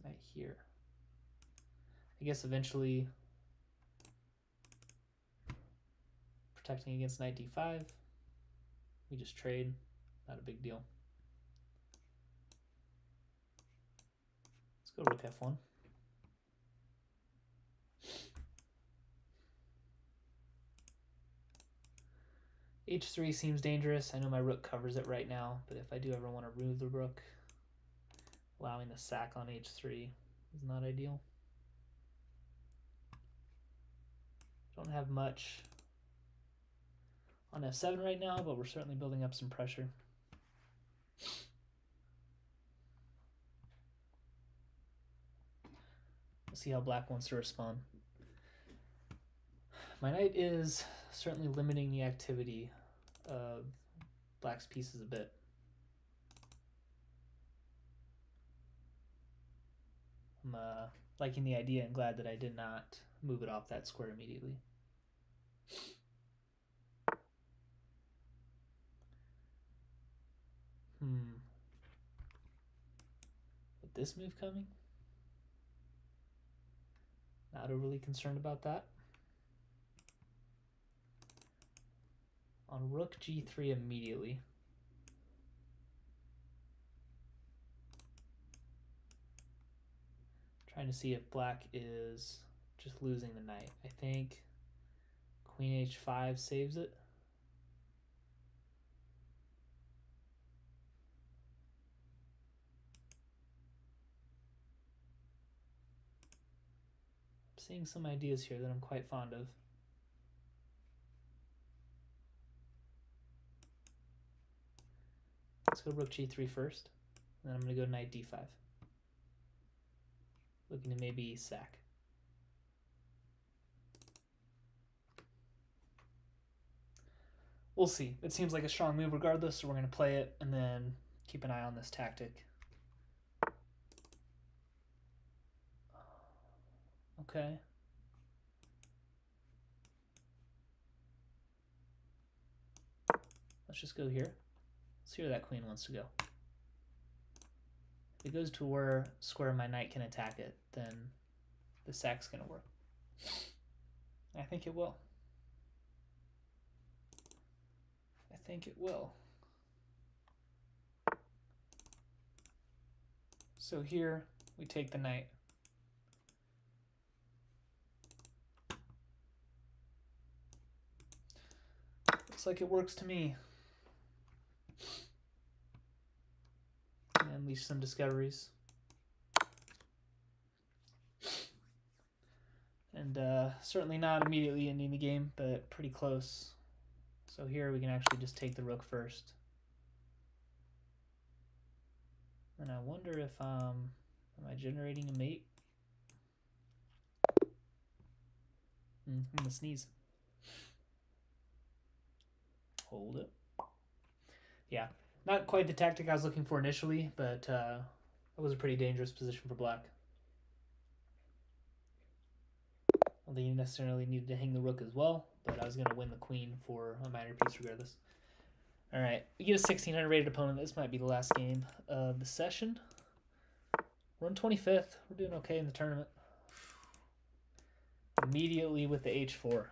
Right here. I guess eventually protecting against knight d5. We just trade, not a big deal. Let's go rook f1. h3 seems dangerous. I know my rook covers it right now, but if I do ever want to remove the rook, allowing the sack on h3 is not ideal. Don't have much on f7 right now, but we're certainly building up some pressure. We'll see how black wants to respond. My knight is certainly limiting the activity of black's pieces a bit. I'm liking the idea and glad that I did not move it off that square immediately. With this move coming? Not overly concerned about that. On rook g3 immediately. Trying to see if black is just losing the knight. I think queen h5 saves it. I'm seeing some ideas here that I'm quite fond of. Let's go rook g3 first, and then I'm going to go knight d5. Looking to maybe sack. We'll see. It seems like a strong move regardless, so we're going to play it and then keep an eye on this tactic. Okay. let's just go here. Let's see where that queen wants to go. If it goes to where square my knight can attack it, then the sack's going to work. I think it will. I think it will. So here we take the knight. Looks like it works to me. And unleash some discoveries. And certainly not immediately ending the game, but pretty close. So here we can actually just take the rook first. And I wonder if, am I generating a mate? I'm gonna sneeze. Hold it. Yeah, not quite the tactic I was looking for initially, but that was a pretty dangerous position for black. I don't think you necessarily needed to hang the rook as well, but I was going to win the queen for a minor piece regardless. All right, we get a 1600 rated opponent. This might be the last game of the session. We're on 25th. We're doing okay in the tournament. Immediately with the h4.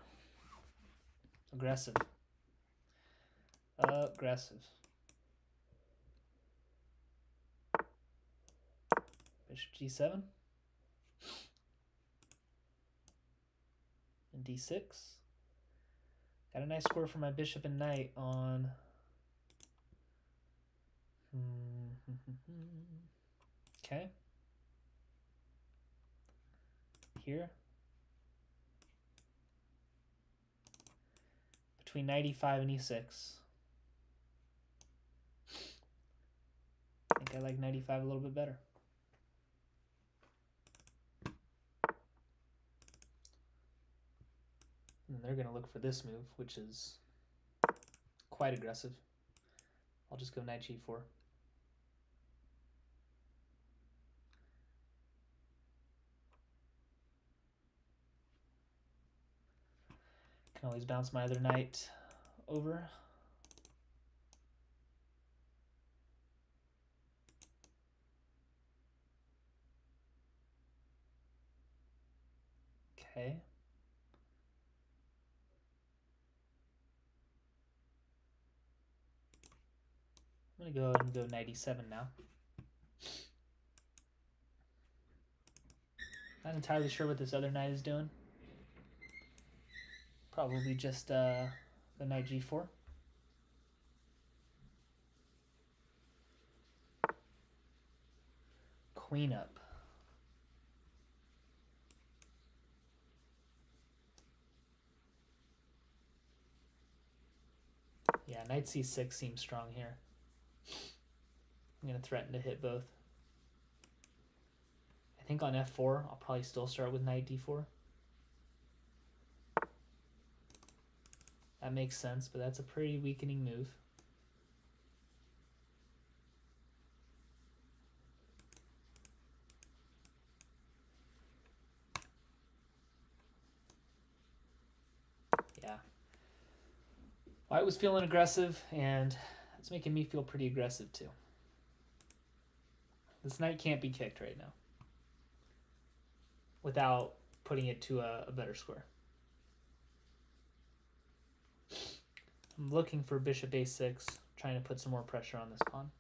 Aggressive. Aggressive. Bishop g7. And d6. Got a nice square for my bishop and knight on... Okay. Here. Between knight e5 and e6. I think I like knight e5 a little bit better. And they're going to look for this move, which is quite aggressive. I'll just go knight g4. Can always bounce my other knight over. Okay. I'm going to go ahead and go knight e7 now. Not entirely sure what this other knight is doing. Probably just the knight g4. Queen up. Yeah, knight c6 seems strong here. I'm going to threaten to hit both. I think on f4, I'll probably still start with knight d4. That makes sense, but that's a pretty weakening move. Yeah. White was feeling aggressive, and it's making me feel pretty aggressive too. This knight can't be kicked right now without putting it to a better square. I'm looking for bishop a6, trying to put some more pressure on this pawn.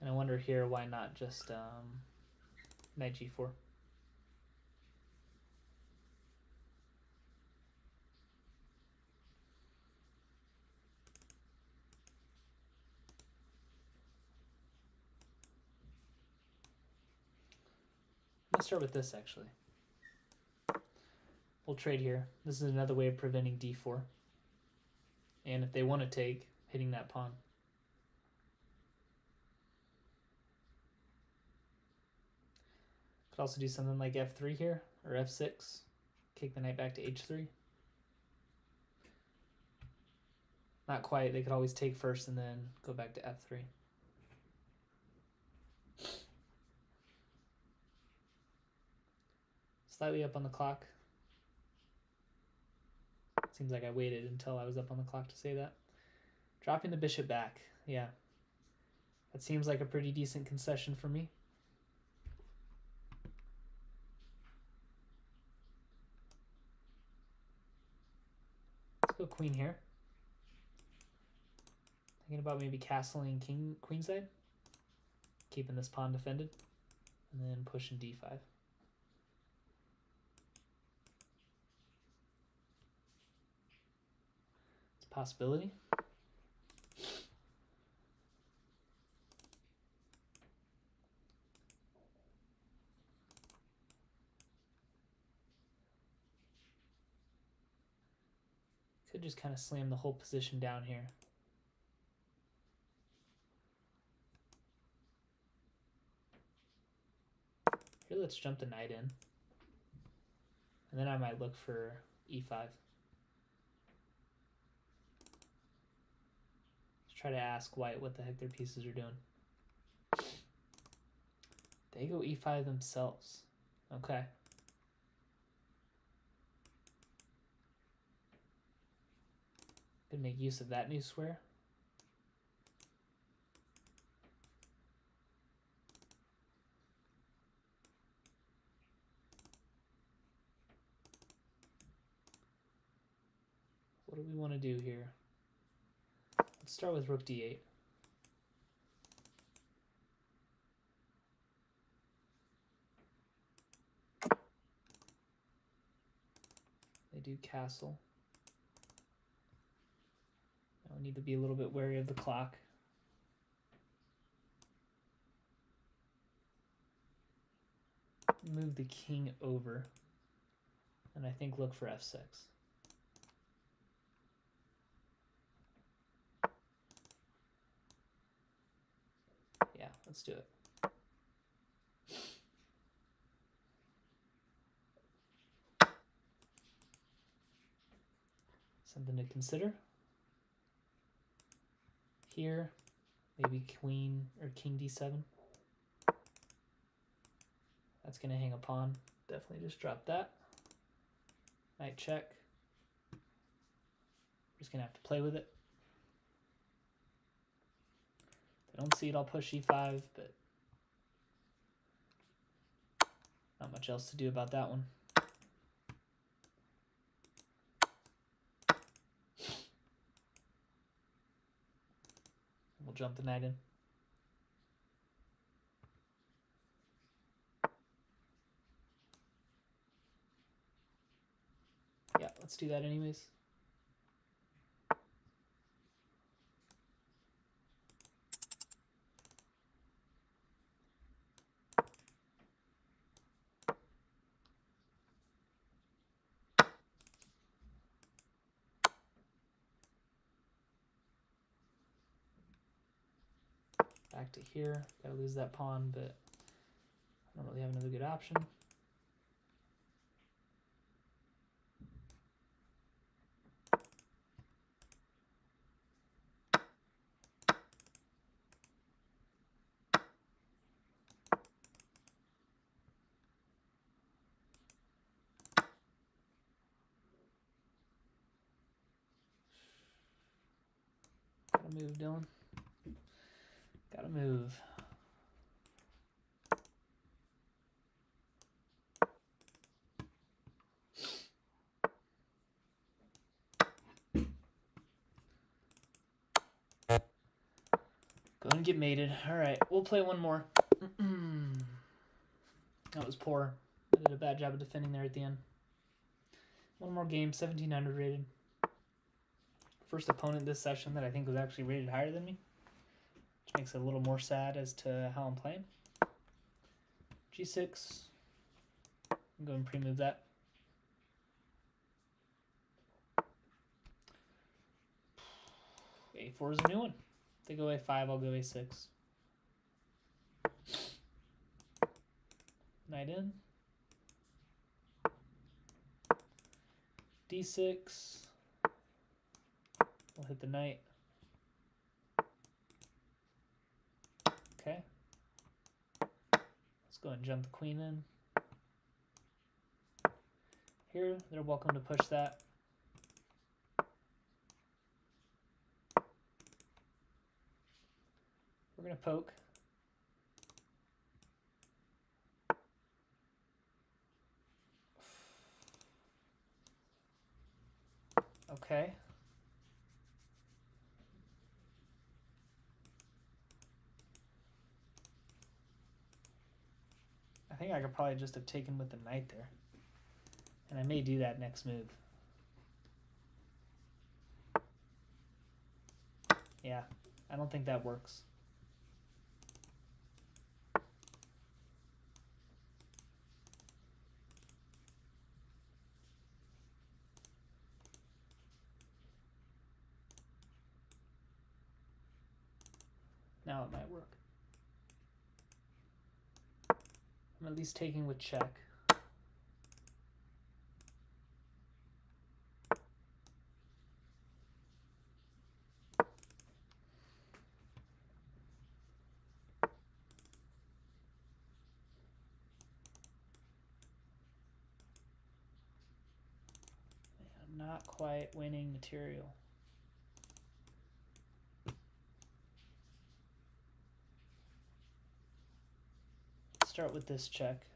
And I wonder here why not just knight g4. Let's start with this actually. We'll trade here. This is another way of preventing d4. And if they want to take, hitting that pawn. Could also do something like f3 here, or f6. Kick the knight back to h3. Not quite. They could always take first and then go back to f3. Slightly up on the clock. Seems like I waited until I was up on the clock to say that. Dropping the bishop back. Yeah. That seems like a pretty decent concession for me. Let's go queen here. Thinking about maybe castling queenside. Keeping this pawn defended. And then pushing d5. It's a possibility. Could just kind of slam the whole position down here. Here, let's jump the knight in. And then I might look for e5. Let's try to ask white what the heck their pieces are doing. They go e5 themselves. Okay. Could make use of that new square. What do we want to do here? Let's start with rook d8. They do castle. Now we need to be a little bit wary of the clock. Move the king over. And I think look for f6. Yeah, let's do it. Something to consider. Here, maybe queen or king d7. That's going to hang a pawn. Definitely just drop that. Knight check. Just going to have to play with it. If I don't see it, I'll push e5, but not much else to do about that one. We'll jump the knight in. Yeah, let's do that anyways. Back to here. Gotta lose that pawn, but I don't really have another good option. Gotta move, Dylan. Gotta move. Going to get mated. All right, we'll play one more. That was poor. I did a bad job of defending there at the end. One more game, 1700 rated. First opponent this session that I think was actually rated higher than me, which makes it a little more sad as to how I'm playing. G6. I'm going to pre-move that. A4 is a new one. If they go A5, I'll go A6. Knight in. D6. We'll hit the knight. Okay. Let's go and jump the queen in. Here, they're welcome to push that. We're going to poke. Okay. I think I could probably just have taken with the knight there. And I may do that next move. Yeah, I don't think that works. Now it might work. I'm at least taking with check. I'm not quite winning material. Start with this check.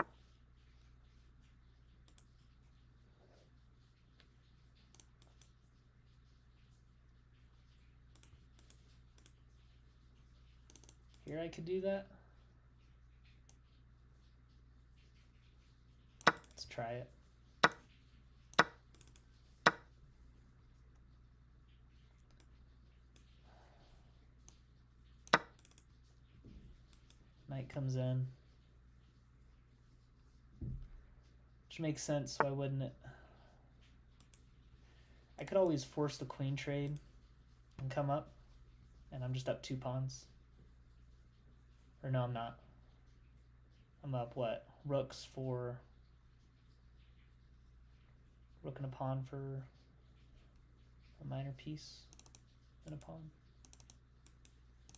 Here I could do that. Let's try it. Knight comes in. Which makes sense, why wouldn't it? I could always force the queen trade and come up, and I'm just up 2 pawns. Or no, I'm not. I'm up what? Rooks for... Rook and a pawn for a minor piece and a pawn.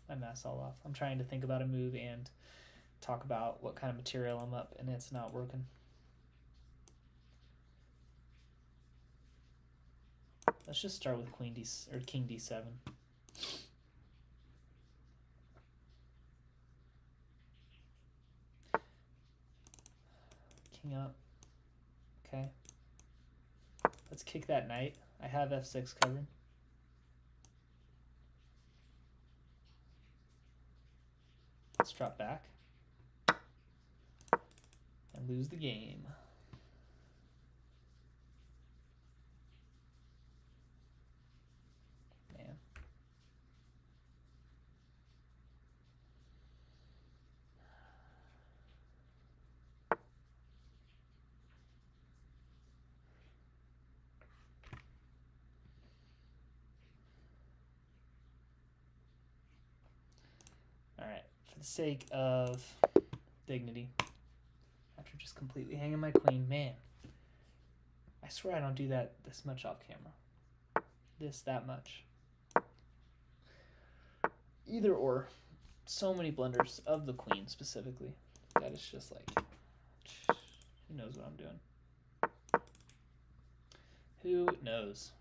I mess all off. I'm trying to think about a move and talk about what kind of material I'm up, and it's not working. Let's just start with queen D or king D7. King up. Okay. Let's kick that knight. I have F6 covered. Let's drop back and lose the game. Man. All right, for the sake of dignity, after just completely hanging my queen, man, I swear I don't do that this much off camera. That much. Either or. So many blunders of the queen specifically. That is just like, who knows what I'm doing? Who knows?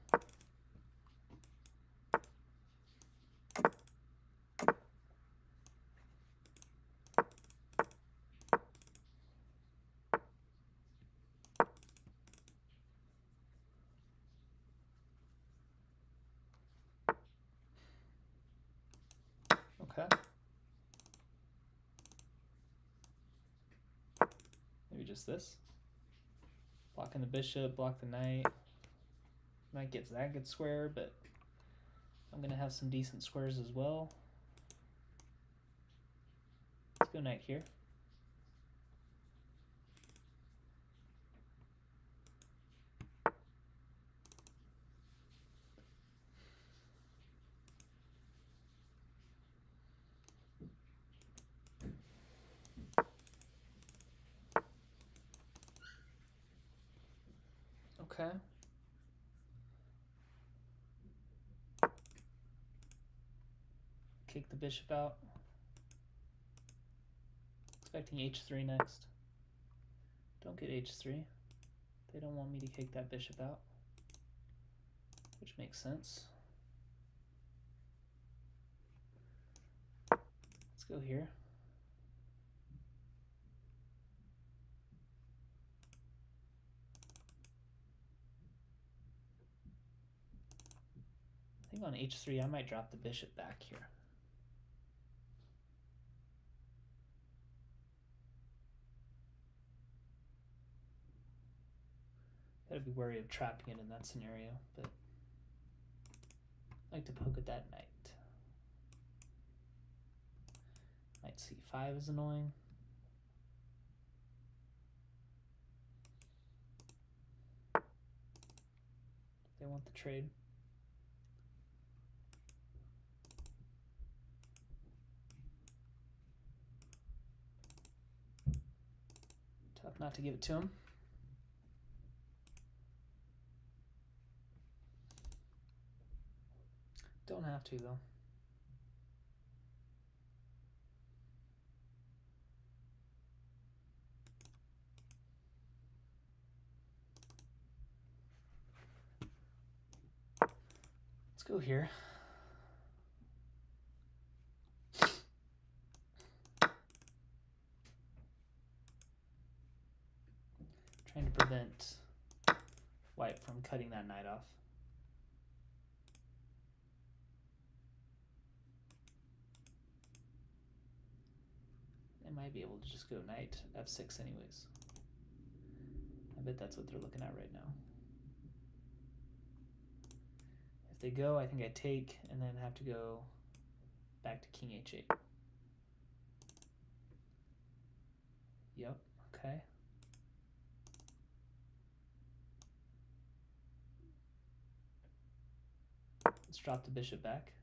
Okay. Maybe just this. Blocking the bishop, block the knight. Knight gets that good square, but I'm gonna have some decent squares as well. Let's go knight here. Okay. Kick the bishop out. Expecting h3 next. Don't get h3. They don't want me to kick that bishop out, which makes sense. Let's go here. I think on h3 I might drop the bishop back here. Gotta be wary of trapping it in that scenario, but I like to poke at that knight. Knight c5 is annoying. They want the trade. Tough not to give it to him. Don't have to, though. Let's go here. Trying to prevent white from cutting that knight off. They might be able to just go knight f6 anyways. I bet that's what they're looking at right now. If they go, I think I take and then have to go back to king h8. Yep, okay. Let's drop the bishop back.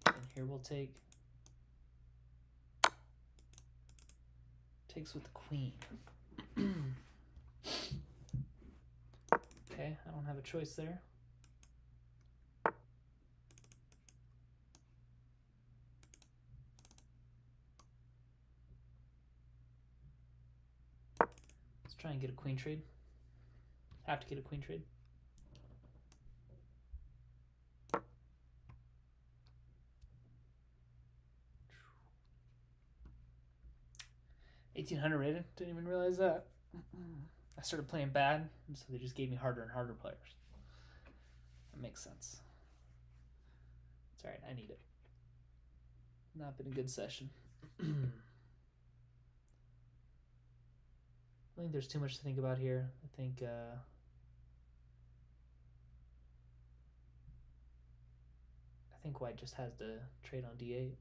And here we'll take. Takes with the queen. Okay, I don't have a choice there. Let's try and get a queen trade. Have to get a queen trade. $1,800 rated. Didn't even realize that. I started playing bad, and so they just gave me harder and harder players. That makes sense. It's alright, I need it. Not been a good session. I don't think there's too much to think about here. I think white just has to trade on d8.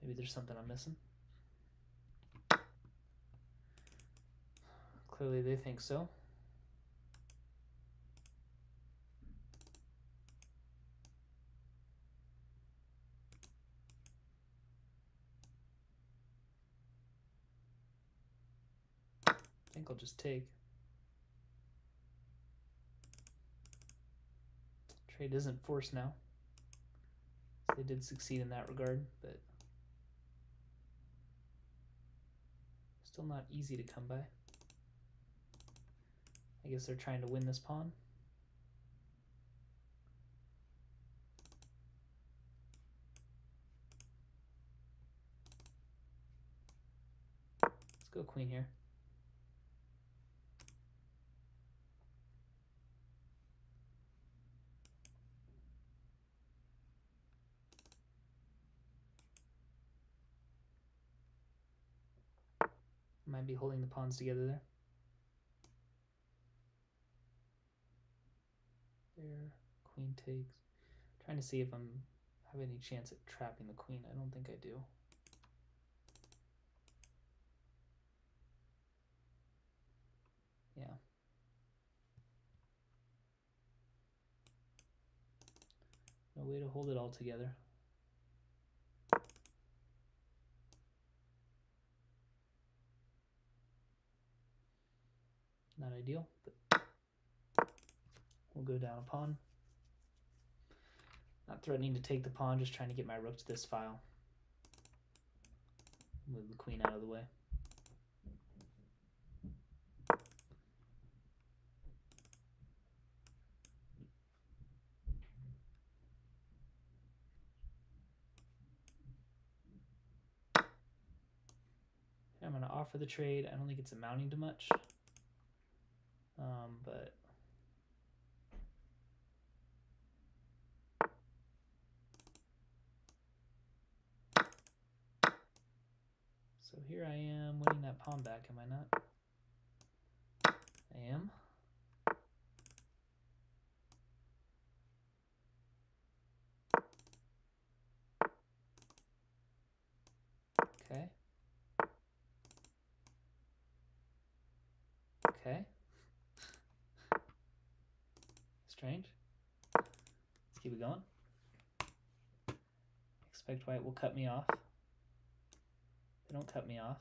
Maybe there's something I'm missing. Clearly they think so. I think I'll just take. Trade isn't forced now. So they did succeed in that regard, but still not easy to come by. I guess they're trying to win this pawn. Let's go queen here. Might be holding the pawns together there. There, queen takes. Trying to see if I'm have any chance at trapping the queen. I don't think I do. Yeah. No way to hold it all together. Not ideal, but we'll go down a pawn. Not threatening to take the pawn, just trying to get my rook to this file. Move the queen out of the way. I'm going to offer the trade. I don't think it's amounting to much. But so here I am winning that pawn back, am I not? I am. Okay. Okay. Strange. Let's keep it going. Expect white will cut me off. They don't cut me off.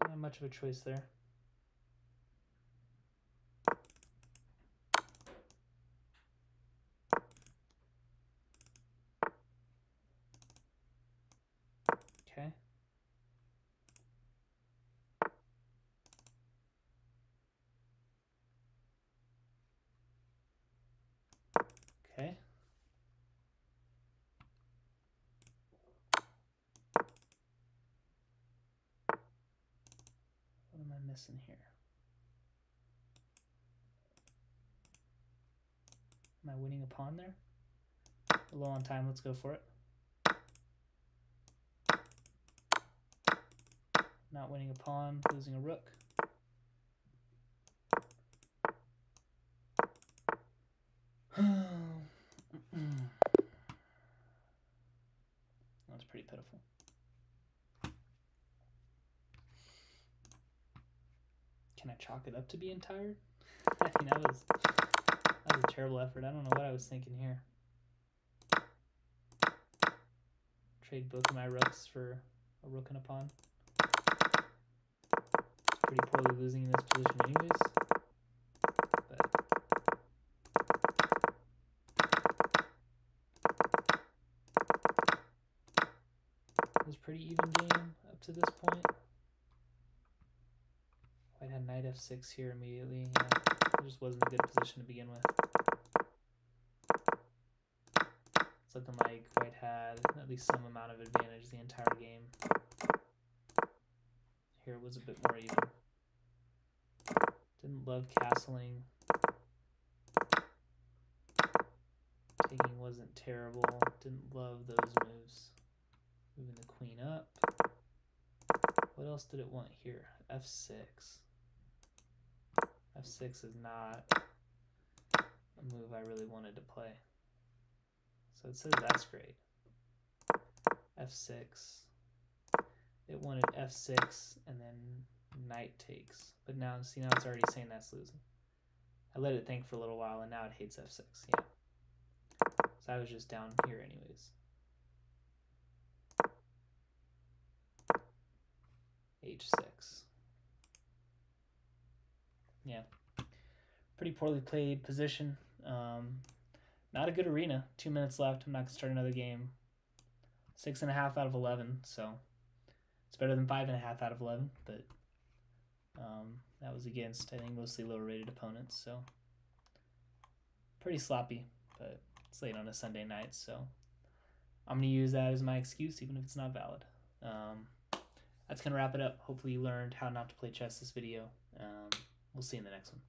Don't have much of a choice there. Okay. Okay. What am I missing here? Am I winning a pawn there? We're low on time, let's go for it. Not winning a pawn, losing a rook. That's pretty pitiful. Can I chalk it up to being tired? I mean, that was a terrible effort. I don't know what I was thinking here. Trade both of my rooks for a rook and a pawn. It's pretty poorly losing in this position anyways. But it was a pretty even game up to this point. White had knight f6 here immediately. Yeah, it just wasn't a good position to begin with. It's looking like white had at least some amount of advantage the entire game. Here it was a bit more even. Didn't love castling. Taking wasn't terrible. Didn't love those moves. Moving the queen up. What else did it want here? f6. f6 is not a move I really wanted to play. So it says that's great. f6. It wanted f6 and then knight takes. But now, see, now it's already saying that's losing. I let it think for a little while and now it hates f6. Yeah. So I was just down here anyways. h6. Yeah. Pretty poorly played position. Not a good arena. 2 minutes left. I'm not going to start another game. 6.5 out of 11, so it's better than 5.5 out of 11, but that was against, I think, mostly lower rated opponents, so pretty sloppy, but it's late on a Sunday night, so I'm going to use that as my excuse, even if it's not valid. That's going to wrap it up. Hopefully you learned how not to play chess this video. We'll see you in the next one.